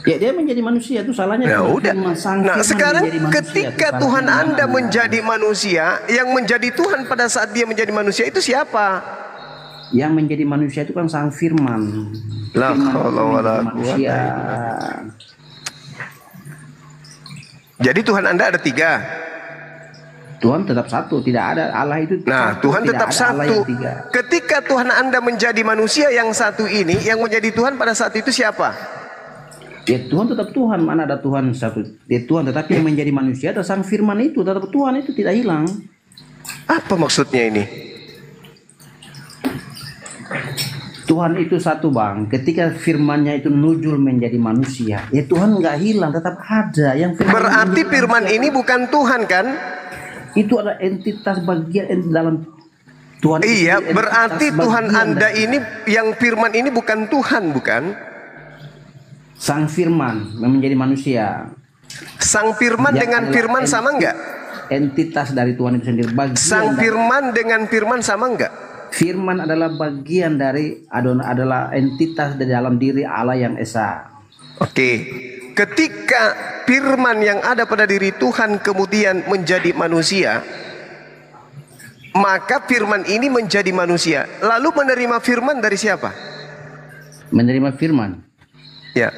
Ya dia menjadi manusia, itu salahnya. Ya udah. Nah sekarang ketika Tuhan Anda menjadi manusia, yang menjadi Tuhan pada saat dia menjadi manusia itu siapa? Yang menjadi manusia itu kan Sang Firman. La haula wala manusia. Jadi Tuhan Anda ada tiga. Tuhan tetap satu, tidak ada Allah itu. Nah, satu, Tuhan tetap satu. Ketika Tuhan Anda menjadi manusia yang satu ini, yang menjadi Tuhan pada saat itu siapa? Ya Tuhan tetap Tuhan, mana ada Tuhan satu. Ya Tuhan, tetapi yang menjadi manusia adalah Sang Firman itu, tetap Tuhan itu tidak hilang. Apa maksudnya ini? Tuhan itu satu bang. Ketika firman-Nya itu nujul menjadi manusia, ya Tuhan nggak hilang, tetap ada. Yang berarti firman ini bukan Tuhan kan? Itu ada entitas bagian dalam Tuhan. Iya, berarti Tuhan Anda ini yang firman ini bukan Tuhan, bukan? Sang Firman menjadi manusia. Sang Firman dengan firman sama enggak? Entitas dari Tuhan itu sendiri. Sang Firman dengan firman sama enggak? Firman adalah bagian dari adalah entitas di dalam diri Allah yang Esa. Oke. Ketika firman yang ada pada diri Tuhan kemudian menjadi manusia, maka firman ini menjadi manusia. Lalu menerima firman dari siapa? Menerima firman. Ya.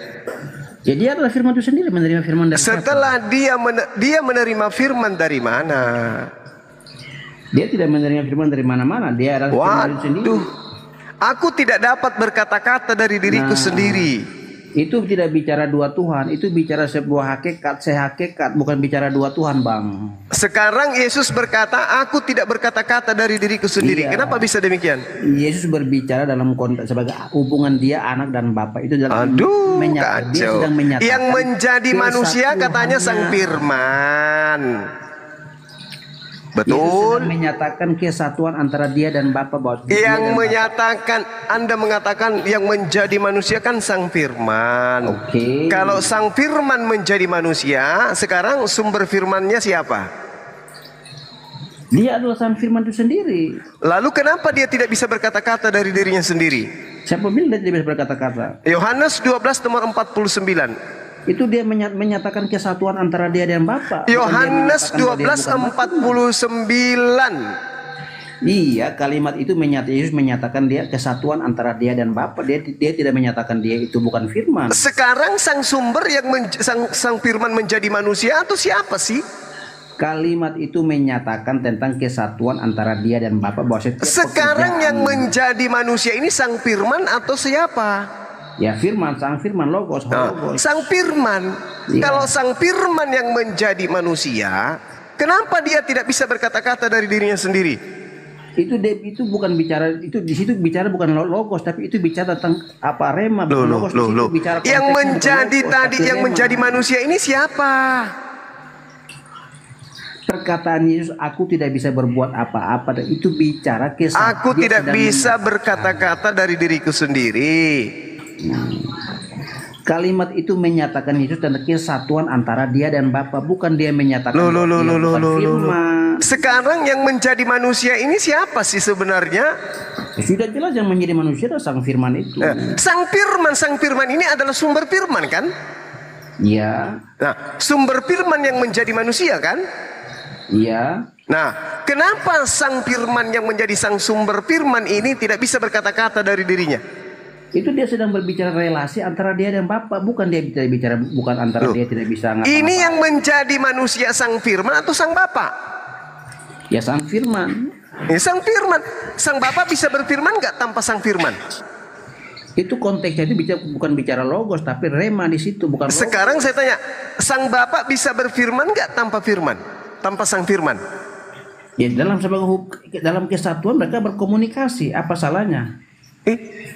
Jadi adalah firman itu sendiri, menerima firman dari setelah siapa? dia menerima firman dari mana? Dia tidak menerima firman dari mana-mana. Dia adalah firman itu sendiri. Aku tidak dapat berkata-kata dari diriku sendiri. Itu tidak bicara dua Tuhan, itu bicara sebuah hakikat, sehakikat, bukan bicara dua Tuhan, Bang. Sekarang Yesus berkata, aku tidak berkata-kata dari diriku sendiri. Iya. Kenapa bisa demikian? Yesus berbicara dalam konteks sebagai hubungan dia anak dan Bapa. Itu dalam kacau. Dia sedang menyatakan yang menjadi manusia katanya Sang Firman. Betul. Yesus menyatakan kesatuan antara dia dan Bapa. Yang menyatakan, Anda mengatakan yang menjadi manusia kan Sang Firman. Oke. Kalau Sang Firman menjadi manusia, sekarang sumber firmannya siapa? Dia adalah Sang Firman itu sendiri. Lalu kenapa dia tidak bisa berkata-kata dari dirinya sendiri? Siapa bilang dia tidak bisa berkata-kata? Yohanes 12 nomor 49. Itu dia menyatakan kesatuan antara dia dan Bapa. Yohanes 12:49. Iya, kalimat itu Yesus menyatakan dia kesatuan antara dia dan Bapa. Dia tidak menyatakan dia itu bukan firman. Sekarang sang sumber yang sang firman menjadi manusia atau siapa sih? Kalimat itu menyatakan tentang kesatuan antara dia dan Bapa. Sekarang yang menjadi manusia ini sang firman atau siapa? Ya firman, sang firman, logos. Sang firman. Ya. Kalau sang firman yang menjadi manusia, kenapa dia tidak bisa berkata-kata dari dirinya sendiri? Itu bukan bicara, itu di situ bicara bukan logos, tapi itu bicara tentang apa, rema. Logos. Bicara yang menjadi logos, tadi yang rema. Menjadi manusia ini siapa? Perkataan Yesus, aku tidak bisa berbuat apa-apa, dan itu bicara kesatuan. Aku tidak bisa berkata-kata dari diriku sendiri. Kalimat itu menyatakan Yesus tentang kesatuan antara dia dan Bapa, bukan dia menyatakan firman. Sekarang yang menjadi manusia ini siapa sih sebenarnya? Sudah jelas yang menjadi manusia adalah sang firman itu. Sang firman ini adalah sumber firman kan? Iya. Nah, sumber firman yang menjadi manusia kan? Iya. Nah, kenapa sang firman yang menjadi sang sumber firman ini tidak bisa berkata-kata dari dirinya? Itu dia sedang berbicara relasi antara dia dan Bapa, bukan dia bicara bukan antara dia tidak bisa ngapa-ngapa. Ini yang menjadi manusia sang firman atau sang Bapa? Ya sang firman. Ya, sang firman. Sang Bapa bisa berfirman nggak tanpa sang firman? Itu konteksnya itu bukan bicara logos, tapi rema di situ, bukan logos. Sekarang saya tanya, sang Bapa bisa berfirman nggak tanpa firman? Tanpa sang firman? Ya dalam kesatuan mereka berkomunikasi, apa salahnya?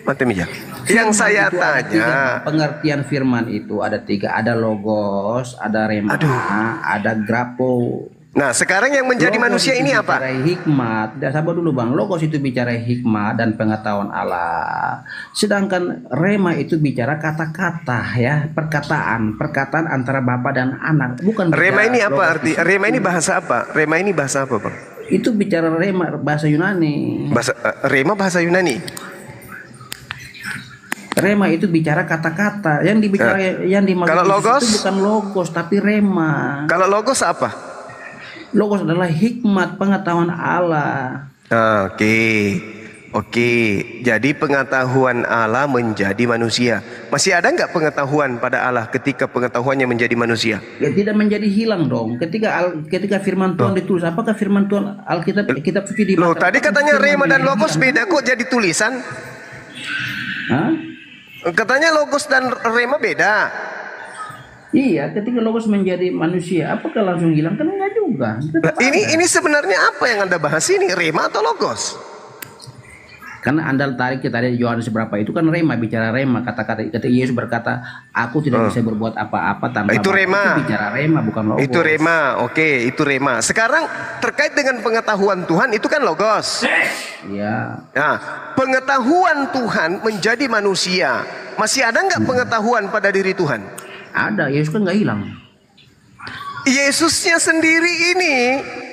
Mati meja. Yang saya tanya, pengertian firman itu ada 3, ada logos, ada rema, ada grapo. Nah, sekarang yang menjadi logos manusia ini apa? Hikmat. Sabar dulu Bang. Logos itu bicara hikmat dan pengetahuan Allah. Sedangkan rema itu bicara kata-kata, ya, perkataan antara Bapa dan anak. Bukan rema ini apa arti? Rema ini bahasa apa? Rema ini bahasa apa, Bang? Itu bicara rema, bahasa Yunani. Rema bahasa Yunani. Rema itu bicara kata-kata yang dimaksud. Kalau logos itu bukan logos tapi rema. Kalau logos apa? Logos adalah hikmat, pengetahuan Allah. Oke. Jadi pengetahuan Allah menjadi manusia. Masih ada nggak pengetahuan pada Allah ketika pengetahuannya menjadi manusia? Ya tidak menjadi hilang dong. Ketika firman Tuhan ditulis, apakah firman Tuhan Alkitab kitab suci dibaca? Loh, tadi katanya rema dan logos beda kok jadi tulisan. Hah? Katanya logos dan rema beda. Iya, ketika logos menjadi manusia, apakah langsung hilang? Kan enggak juga. Ini sebenarnya apa yang Anda bahas ini, rema atau logos? Karena Anda tarik kita dari Yohanes berapa itu kan rema, bicara rema, kata-kata ketika Yesus berkata, aku tidak bisa berbuat apa-apa tanpa itu rema. Itu bicara rema bukan logos. Itu rema, oke, itu rema. Sekarang terkait dengan pengetahuan Tuhan itu kan logos. Iya. Nah, pengetahuan Tuhan menjadi manusia. Masih ada nggak pengetahuan pada diri Tuhan? Ada, Yesus kan nggak hilang. Yesusnya sendiri ini,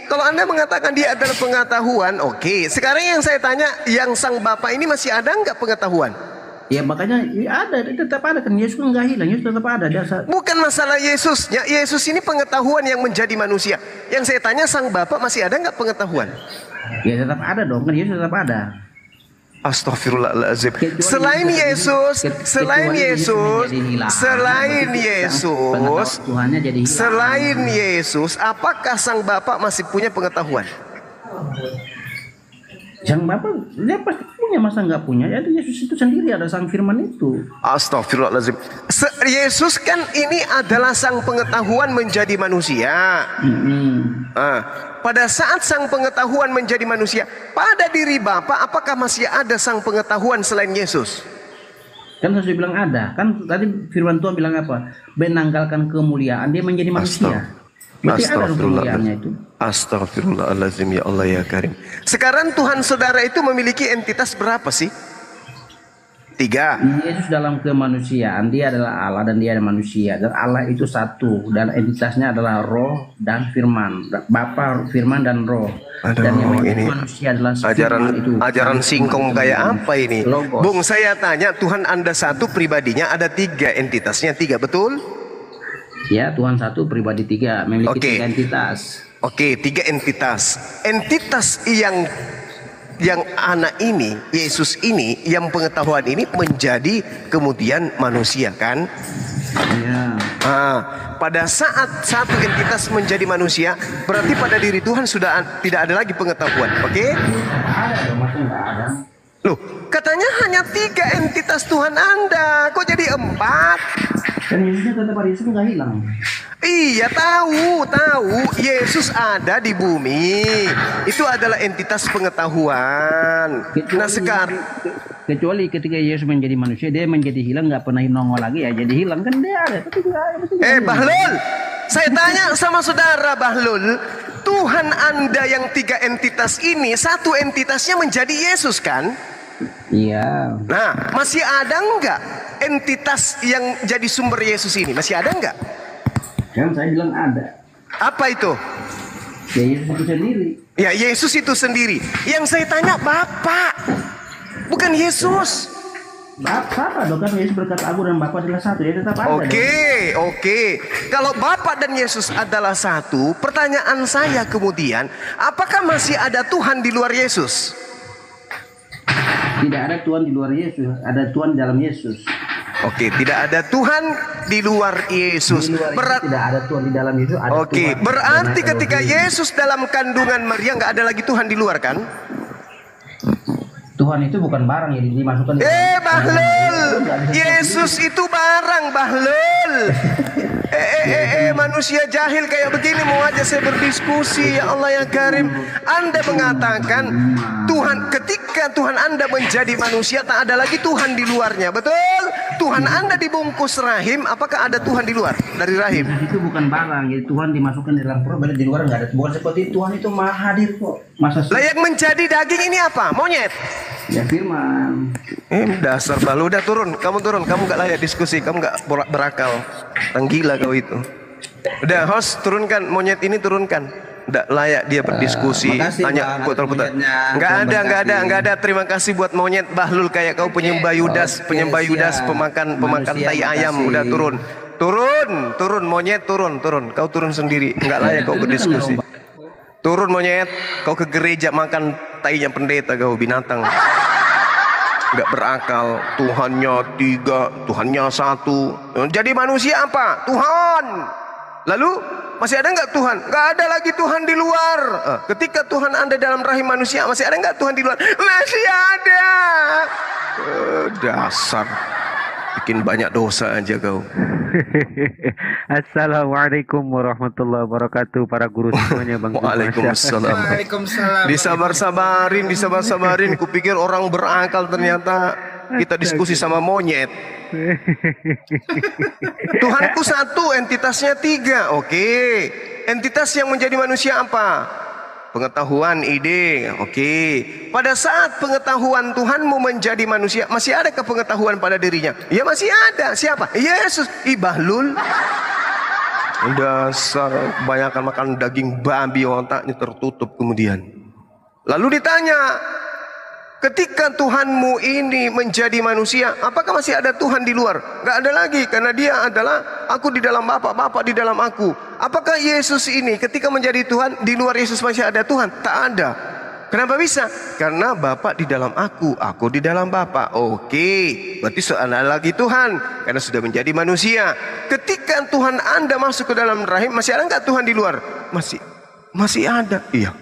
kalau Anda mengatakan dia adalah pengetahuan, oke. Sekarang yang saya tanya, yang sang Bapa ini masih ada nggak pengetahuan? Ya makanya ya ada, tetap ada kan. Yesus kan nggak hilang, Yesus tetap ada. Bukan masalah Yesusnya, Yesus ini pengetahuan yang menjadi manusia. Yang saya tanya, sang Bapa masih ada nggak pengetahuan? Ya tetap ada dong, kan Yesus tetap ada. Astagfirullahaladzim. Selain Yesus, apakah sang Bapa masih punya pengetahuan? Sang Bapa dia pasti punya, masa nggak punya? Ya Yesus itu sendiri ada sang firman itu. Astagfirullahaladzim. Yesus kan ini adalah sang pengetahuan menjadi manusia. Pada saat sang pengetahuan menjadi manusia, pada diri Bapa apakah masih ada sang pengetahuan selain Yesus? Kan saya bilang ada. Kan tadi firman Tuhan bilang apa? Menanggalkan kemuliaan dia menjadi manusia. Berarti ada kemuliaannya itu. Astagfirullahaladzim, ya Allah ya Karim. Sekarang Tuhan saudara itu memiliki entitas berapa sih? 3. Yesus dalam kemanusiaan, dia adalah Allah dan dia adalah manusia. Dan Allah itu satu. Dan entitasnya adalah roh dan firman. Bapa, firman dan roh. Dan yang menjadi manusia adalah ajaran singkong kayak apa ini? Logos. Bung, saya tanya, Tuhan Anda satu, pribadinya ada 3, entitasnya 3, betul? Ya, Tuhan satu, pribadi tiga, memiliki Oke. tiga entitas. Oke, 3 entitas. Entitas yang anak ini, Yesus ini, yang pengetahuan ini menjadi kemudian manusia kan? Iya. Pada saat satu entitas menjadi manusia, berarti pada diri Tuhan sudah tidak ada lagi pengetahuan. Oke? Ada dong, masa nggak ada? Loh, katanya hanya 3 entitas Tuhan Anda. Kok jadi 4? Kan Yesusnya tetap ada, Yesus nggak hilang. Iya, tahu. Yesus ada di bumi. Itu adalah entitas pengetahuan. Nah, sekarang Kecuali ketika Yesus menjadi manusia, dia menjadi hilang, nggak pernah nongol lagi ya. Jadi hilang kan dia ada, tapi nggak ada. Bahlul, saya tanya sama saudara Bahlul, Tuhan Anda yang 3 entitas ini, satu entitasnya menjadi Yesus kan? Iya. Nah, masih ada enggak entitas yang jadi sumber Yesus ini? Masih ada enggak? Kan saya bilang ada. Apa itu? Ya Yesus itu sendiri. Ya, Yesus itu sendiri. Yang saya tanya Bapak, bukan Yesus. Bapak dong, kan Yesus berkata aku dan Bapak adalah satu, ya tetap ada. Oke. Kalau Bapak dan Yesus adalah satu, pertanyaan saya kemudian, apakah masih ada Tuhan di luar Yesus? Tidak ada Tuhan di luar Yesus, ada Tuhan di dalam Yesus. Oke, tidak ada Tuhan di luar Yesus. Di luar Yesus tidak ada Tuhan di dalam Yesus. Ada Oke, Tuhan. berarti Karena ketika Elohim. Yesus dalam kandungan Maria nggak ada lagi Tuhan di luar kan? Tuhan itu bukan barang yang dimasukkan. Bahlul, Yesus itu barang, Bahlul. Manusia jahil kayak begini mau aja saya berdiskusi. Ya Allah ya Karim, Anda mengatakan Tuhan, ketika Tuhan Anda menjadi manusia tak ada lagi Tuhan di luarnya, betul? Tuhan Anda dibungkus rahim, apakah ada Tuhan di luar dari rahim? Yesus itu bukan barang, jadi Tuhan dimasukkan di dalam perut, di luar nggak ada. Bukan seperti Tuhan itu maha hadir kok. Masa sih? Lah yang menjadi daging ini apa? Monyet. Ya firman. Dasar Bahlul, udah turun, kamu nggak layak diskusi, kamu nggak berakal, gila kau itu. Udah host, turunkan monyet ini, turunkan. Nggak layak dia berdiskusi, makasih, hanya Bang, putar-putar. monyetnya. Nggak ada. Terima kasih buat monyet Bahlul kayak kau penyembah Yudas, siap. pemakan Manusia, tai ayam. makasih. Udah turun monyet, turun. Kau turun sendiri, nggak layak kau berdiskusi. Turun monyet, kau ke gereja makan tainya pendeta, kau binatang. Nggak berakal. Tuhannya 3, Tuhannya 1. Jadi manusia apa? Tuhan. Lalu masih ada nggak Tuhan? Nggak ada lagi Tuhan di luar. Ketika Tuhan Anda dalam rahim manusia, masih ada nggak Tuhan di luar? Masih ada. Dasar bikin banyak dosa aja kau. Assalamualaikum warahmatullahi wabarakatuh, para guru semuanya, Bang. Waalaikumsalam. Waalaikumsalam. Disabar-sabarin. Kupikir orang berakal, ternyata kita diskusi sama monyet. Tuhanku 1, entitasnya 3. Oke. Entitas yang menjadi manusia apa? Pengetahuan, ide. Oke. Pada saat pengetahuan Tuhanmu menjadi manusia, masih ada kepengetahuan pada dirinya? Ya masih ada. Siapa? Yesus. Bahlul. Dasar kebanyakan makan daging babi, otaknya tertutup kemudian. Lalu ditanya, ketika Tuhanmu ini menjadi manusia, apakah masih ada Tuhan di luar? Gak ada lagi, karena dia adalah aku di dalam Bapa, Bapa di dalam aku. Apakah Yesus ini ketika menjadi Tuhan, di luar Yesus masih ada Tuhan? Tak ada. Kenapa bisa? Karena Bapa di dalam aku di dalam Bapa. Oke, berarti ada lagi Tuhan, karena sudah menjadi manusia. Ketika Tuhan Anda masuk ke dalam rahim, masih ada nggak Tuhan di luar? Masih ada. Iya.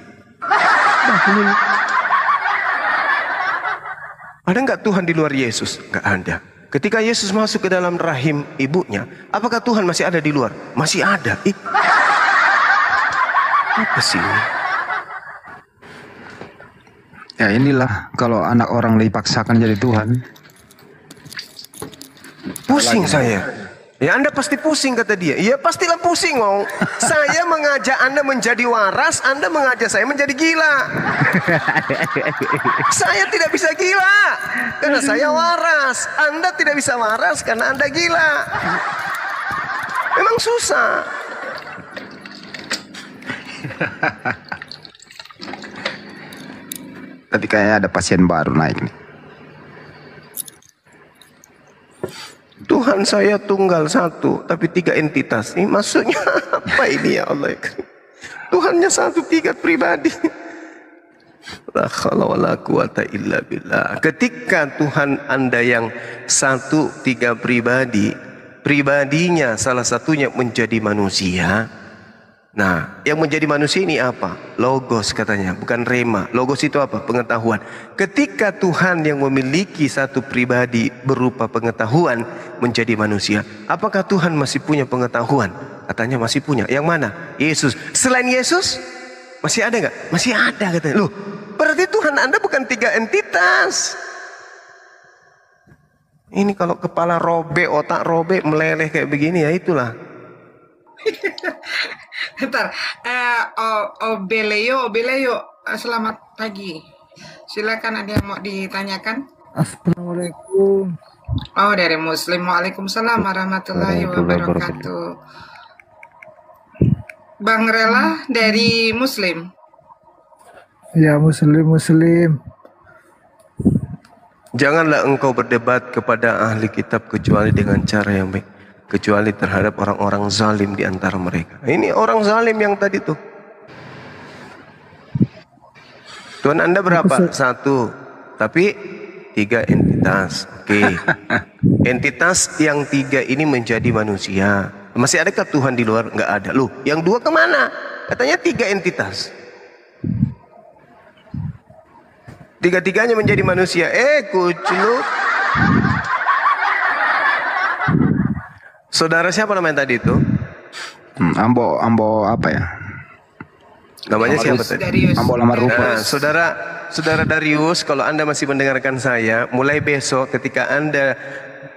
Ada nggak Tuhan di luar Yesus? Nggak ada. Ketika Yesus masuk ke dalam rahim ibunya, apakah Tuhan masih ada di luar? Masih ada. Apa sih ini? Ya inilah kalau anak orang dipaksakan jadi Tuhan. Pusing saya. Ya Anda pasti pusing, kata dia. Iya pastilah pusing, Wong. Saya mengajak Anda menjadi waras, Anda mengajak saya menjadi gila. Saya tidak bisa gila karena saya waras. Anda tidak bisa waras karena Anda gila. Memang susah. Tadi kayaknya ada pasien baru naik nih. Tuhan saya tunggal satu, tapi 3 entitas. Ini maksudnya apa ini ya Allah? Tuhannya satu, 3 pribadi. La haula wala quwata illa billah. Ketika Tuhan Anda yang satu, 3 pribadi, pribadinya salah satunya menjadi manusia. Nah, yang menjadi manusia ini apa? Logos katanya, bukan rema. Logos itu apa? Pengetahuan. Ketika Tuhan yang memiliki satu pribadi berupa pengetahuan menjadi manusia, apakah Tuhan masih punya pengetahuan? Katanya masih punya. Yang mana? Yesus. Selain Yesus, masih ada nggak? Masih ada katanya. Loh, berarti Tuhan Anda bukan 3 entitas. Ini kalau kepala robek, otak robek, meleleh kayak begini, ya itulah. Bentar, Obeleo, selamat pagi. Silakan, ada yang mau ditanyakan? Assalamualaikum. Oh, dari Muslim. Waalaikumsalam warahmatullahi wabarakatuh. Bang Rela dari Muslim. Ya, Muslim. Janganlah engkau berdebat kepada ahli kitab kecuali dengan cara yang baik, kecuali terhadap orang-orang zalim di antara mereka. Ini orang zalim yang tadi tuh. Tuhan Anda berapa? 1, tapi 3 entitas. Oke. Entitas yang 3 ini menjadi manusia. Masih adakah Tuhan di luar? Nggak ada. Loh, yang 2 kemana? Katanya 3 entitas. 3-tiganya menjadi manusia. Kucluk. Saudara siapa namanya tadi itu? Ambo apa ya? Namanya siapa tadi? Ambo Lamar Rupa. Saudara Darius, kalau Anda masih mendengarkan saya, mulai besok ketika Anda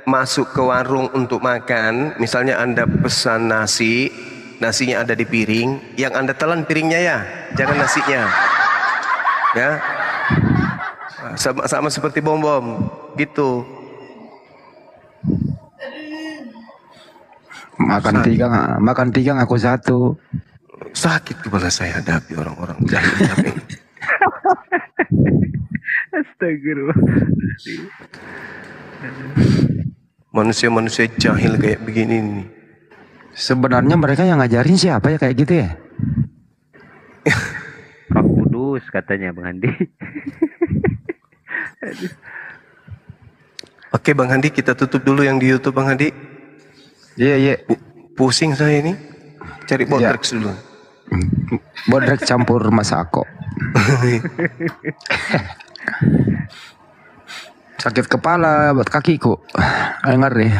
masuk ke warung untuk makan, misalnya Anda pesan nasi, nasinya ada di piring, yang Anda telan piringnya ya, jangan nasinya. Ya. Sama seperti bom-bom gitu. Makan 3 ngaku 1. Sakit kepala saya hadapi orang-orang jahil. Astagfirullah. Manusia-manusia jahil kayak begini nih. Sebenarnya mereka yang ngajarin siapa ya kayak gitu ya? Pak Kudus katanya Bang Andi. Oke Bang Handi, kita tutup dulu yang di YouTube Bang Handi. Iya. Pusing saya ini. Cari bodrek dulu. Bodrek campur masako. Sakit kepala buat kakiku. Ngeri.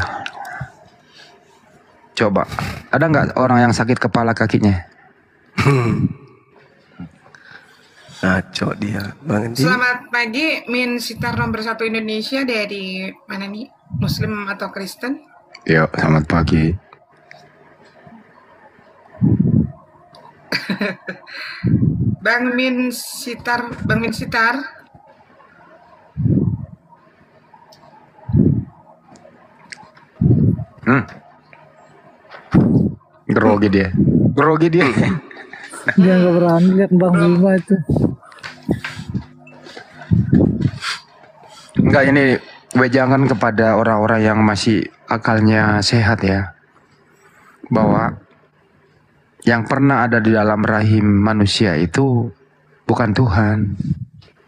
Coba, ada nggak orang yang sakit kepala kakinya? Ngaco dia, Bang Andi. Selamat pagi, Min Sitar nomor 1 Indonesia dari mana nih? Muslim atau Kristen? Yo, selamat pagi. Bang Min Sitar. Grogi dia. Dia nggak berani lihat Bang Bima itu. Enggak, ini wejangan kepada orang-orang yang masih akalnya sehat ya. Bahwa yang pernah ada di dalam rahim manusia itu bukan Tuhan.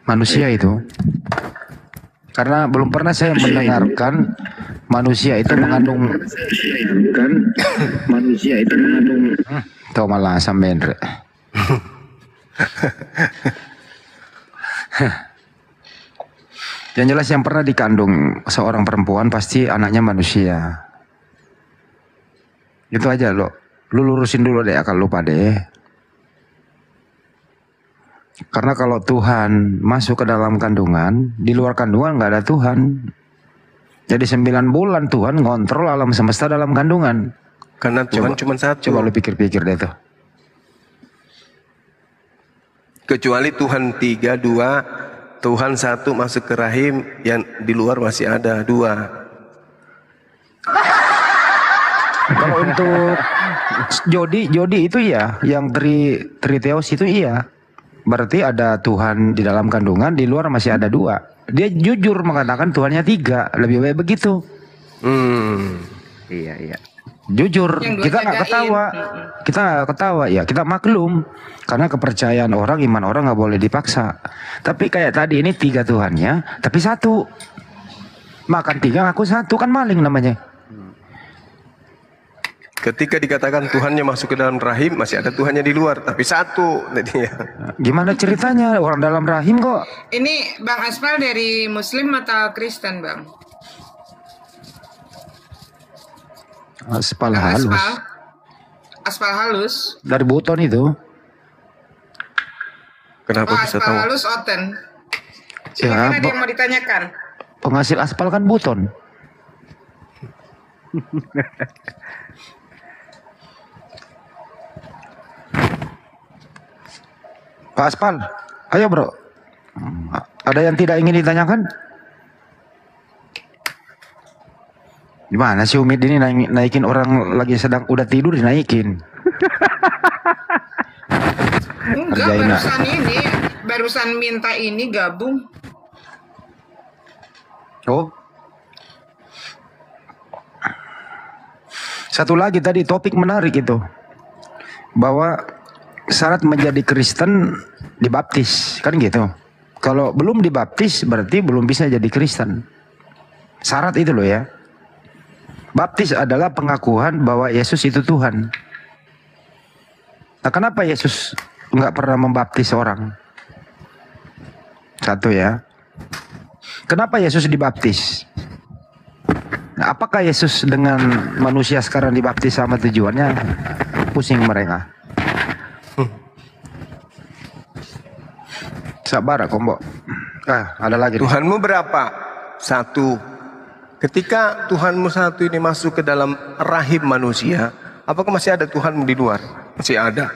Manusia itu. Karena belum pernah saya mendengarkan manusia itu mengandung tahu malah sampean. Yang jelas yang pernah dikandung seorang perempuan pasti anaknya manusia. Itu aja lo. Lu lurusin dulu deh akal lu deh. Karena kalau Tuhan masuk ke dalam kandungan, di luar kandungan nggak ada Tuhan. Jadi 9 bulan Tuhan ngontrol alam semesta dalam kandungan. Karena Tuhan cuma satu. Coba lu pikir-pikir deh tuh. Kecuali Tuhan 3, 2, Tuhan 1 masuk ke rahim, yang di luar masih ada 2. Kalau untuk Jodi itu ya, yang Triteos itu iya. Berarti ada Tuhan di dalam kandungan, di luar masih ada 2. Dia jujur mengatakan Tuhannya 3, lebih baik begitu. Iya, iya. Jujur, Yang dua kita nggak jagain. ketawa, kita nggak ketawa ya, kita maklum karena kepercayaan orang, iman orang nggak boleh dipaksa. Tapi kayak tadi ini 3 Tuhannya, tapi 1 makan 3 ngaku 1 kan maling namanya. Ketika dikatakan Tuhannya masuk ke dalam rahim, masih ada Tuhannya di luar, tapi 1 tadi ya. Gimana ceritanya orang dalam rahim kok? Ini Bang Aspal dari Muslim atau Kristen, Bang? Aspal Bang halus Aspal. Aspal halus. dari Buton itu. Kenapa Oh, bisa aspal tahu? halus Oten. Ya, Silakan ada yang mau ditanyakan. penghasil aspal kan Buton. Pak Aspal, ayo bro. Ada yang tidak ingin ditanyakan? Gimana sih Umid ini naikin orang lagi sedang udah tidur dinaikin? Enggak, Kerjain, Nak. barusan minta ini gabung. Oh. Satu lagi tadi topik menarik itu. Bahwa syarat menjadi Kristen dibaptis, kan gitu. Kalau belum dibaptis berarti belum bisa jadi Kristen. Syarat itu loh ya. Baptis adalah pengakuan bahwa Yesus itu Tuhan. Nah, kenapa Yesus nggak pernah membaptis orang? Satu ya. Kenapa Yesus dibaptis? Nah, apakah Yesus dengan manusia sekarang dibaptis sama tujuannya? Pusing mereka. Sabar kombo. Ada lagi. Tuhanmu berapa? 1. Ketika Tuhanmu 1 ini masuk ke dalam rahim manusia, apakah masih ada Tuhanmu di luar? Masih ada.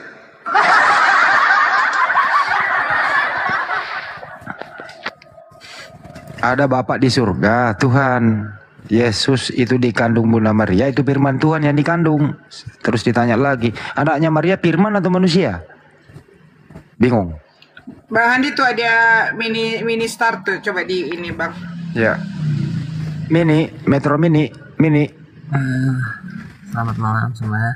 Ada Bapak di surga, Tuhan. Yesus itu dikandung Bunda Maria, itu firman Tuhan yang dikandung. Terus ditanya lagi, anaknya Maria firman atau manusia? Bingung. Bang Handi tuh ada mini start tuh, coba di ini Bang. Ya. Mini, Metro Mini. Selamat malam semua.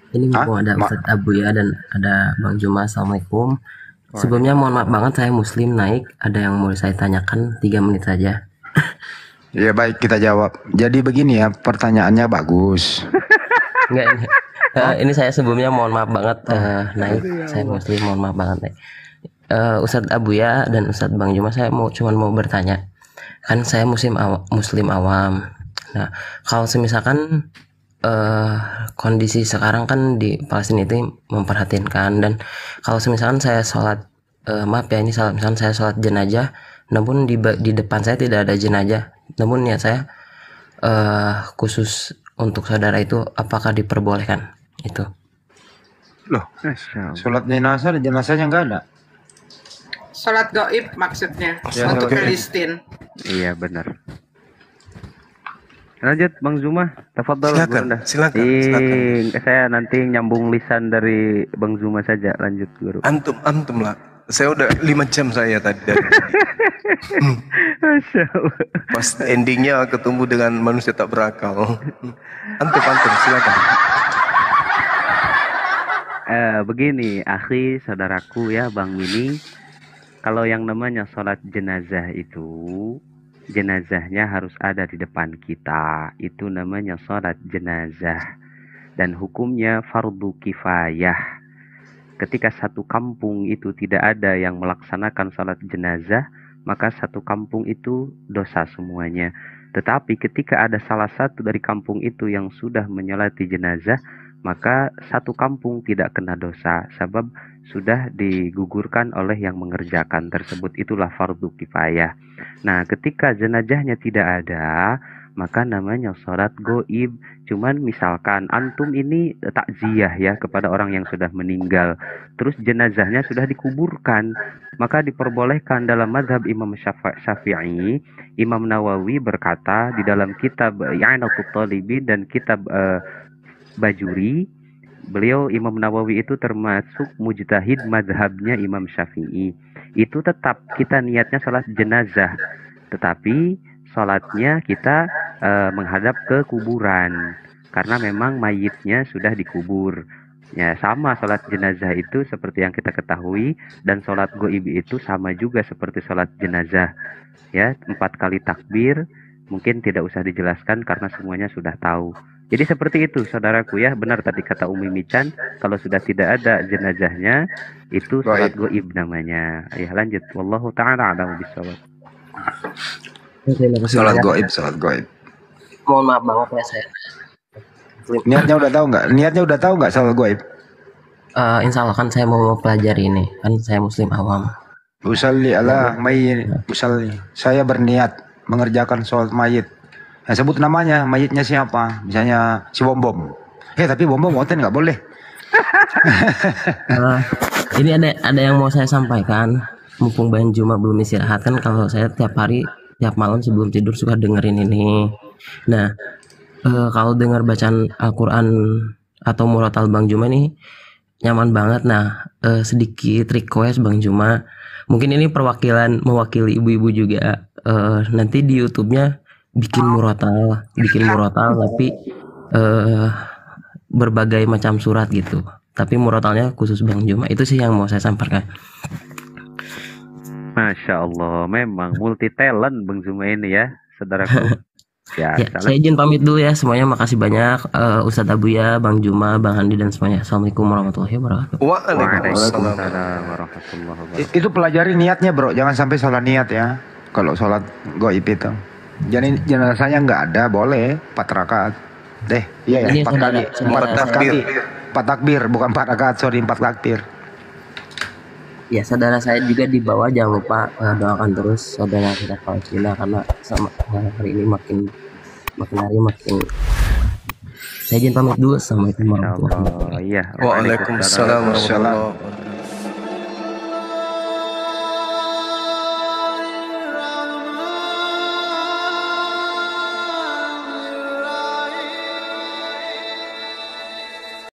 Ini mumpung ada Ustadz Abu ya dan ada Bang Juma. Assalamualaikum. Sebelumnya mohon maaf banget saya Muslim naik. Ada yang mau saya tanyakan 3 menit saja. Ya baik, kita jawab. Jadi begini ya, pertanyaannya bagus. Enggak ini. Ini saya sebelumnya mohon maaf banget naik. Saya Muslim, mohon maaf banget naik. Ustadz Abu ya dan Ustadz Bang Juma, saya cuman mau bertanya. Kan saya muslim awam. Nah, kalau misalkan kondisi sekarang kan di Palestina itu memperhatinkan, dan kalau misalkan saya sholat maaf ya, ini misalkan saya sholat jenazah, namun di depan saya tidak ada jenazah, namun niat saya khusus untuk saudara itu, apakah diperbolehkan itu? Loh, sholat jenazahnya nggak ada. Sholat gaib maksudnya Ya, untuk sholat gaib. Palestina. Iya benar. Lanjut Bang Zuma, tafadhol. Silakan. Saya nanti nyambung lisan dari Bang Zuma saja. Lanjut Guru. Antum lah. Saya udah 5 jam saya tadi. Masya Allah. Pas endingnya ketemu dengan manusia tak berakal. Antum silakan. Begini, akhi, saudaraku ya, Bang Mini. Kalau yang namanya sholat jenazah itu, jenazahnya harus ada di depan kita. Itu namanya sholat jenazah. Dan hukumnya fardu kifayah. Ketika satu kampung itu tidak ada yang melaksanakan sholat jenazah, maka satu kampung itu dosa semuanya. Tetapi ketika ada salah satu dari kampung itu yang sudah menyolati jenazah, maka satu kampung tidak kena dosa, sebab sudah digugurkan oleh yang mengerjakan tersebut. Itulah fardu kifayah. Nah, ketika jenazahnya tidak ada, maka namanya sholat goib. Cuman misalkan antum ini takziah ya kepada orang yang sudah meninggal, terus jenazahnya sudah dikuburkan, maka diperbolehkan dalam mazhab Imam Syafi'i. Imam Nawawi berkata di dalam kitab I'anatul Talibin dan kitab Bajuri, beliau Imam Nawawi itu termasuk mujtahid mazhabnya Imam Syafi'i. Itu tetap kita niatnya sholat jenazah, tetapi sholatnya kita menghadap ke kuburan karena memang mayitnya sudah dikubur. Ya, sama sholat jenazah itu seperti yang kita ketahui, dan sholat goib itu sama juga seperti sholat jenazah. Ya, 4 kali takbir, mungkin tidak usah dijelaskan karena semuanya sudah tahu. Jadi seperti itu, saudaraku ya, benar tadi kata Umi Mican, kalau sudah tidak ada jenazahnya, itu sholat goib namanya. Ya, lanjut. Wallahu ta'ala a'lamu bishawab. Sholat goib. Mohon maaf banget ya saya. Niatnya udah tahu nggak sholat goib? Insya Allah kan saya mau pelajari ini, kan saya muslim awam. Usalli ala mayit, usalli. Saya berniat mengerjakan sholat mayit. Nah, sebut namanya, mayitnya siapa? Misalnya si Bom. Tapi Bom ngoten nggak boleh. Ini ada yang mau saya sampaikan. Mumpung Bang Juma belum istirahat, kan kalau saya tiap hari, tiap malam sebelum tidur suka dengerin ini. Nah, kalau dengar bacaan Al-Quran atau murotal Bang Juma nih nyaman banget. Nah, sedikit request Bang Juma, mungkin ini mewakili ibu-ibu juga. Nanti di YouTube-nya bikin murotal tapi berbagai macam surat gitu. Tapi murotalnya khusus Bang Juma. Itu sih yang mau saya sampaikan. Masya Allah, memang multi talent Bang Juma ini ya, saudaraku. Ya, saya izin pamit dulu ya semuanya. Makasih banyak Ustadz Abuya, Bang Juma, Bang Andi dan semuanya. Assalamualaikum warahmatullahi wabarakatuh. Waalaikumsalam warahmatullahi wabarakatuh. Itu pelajari niatnya bro, jangan sampai salah niat ya. Kalau sholat goib itu, jenazahnya nggak ada, boleh 4 rakaat. Iya ya, 4 kali. 4 takbir, bukan 4 rakaat, sorry, 4 takbir. Ya, saudara saya juga di bawah, jangan lupa doakan terus saudara kita Palestina karena sama hari ini makin hari makin. Saya izin pamit dulu. Assalamualaikum warahmatullahi wabarakatuh. Waalaikumsalam warahmatullahi wabarakatuh.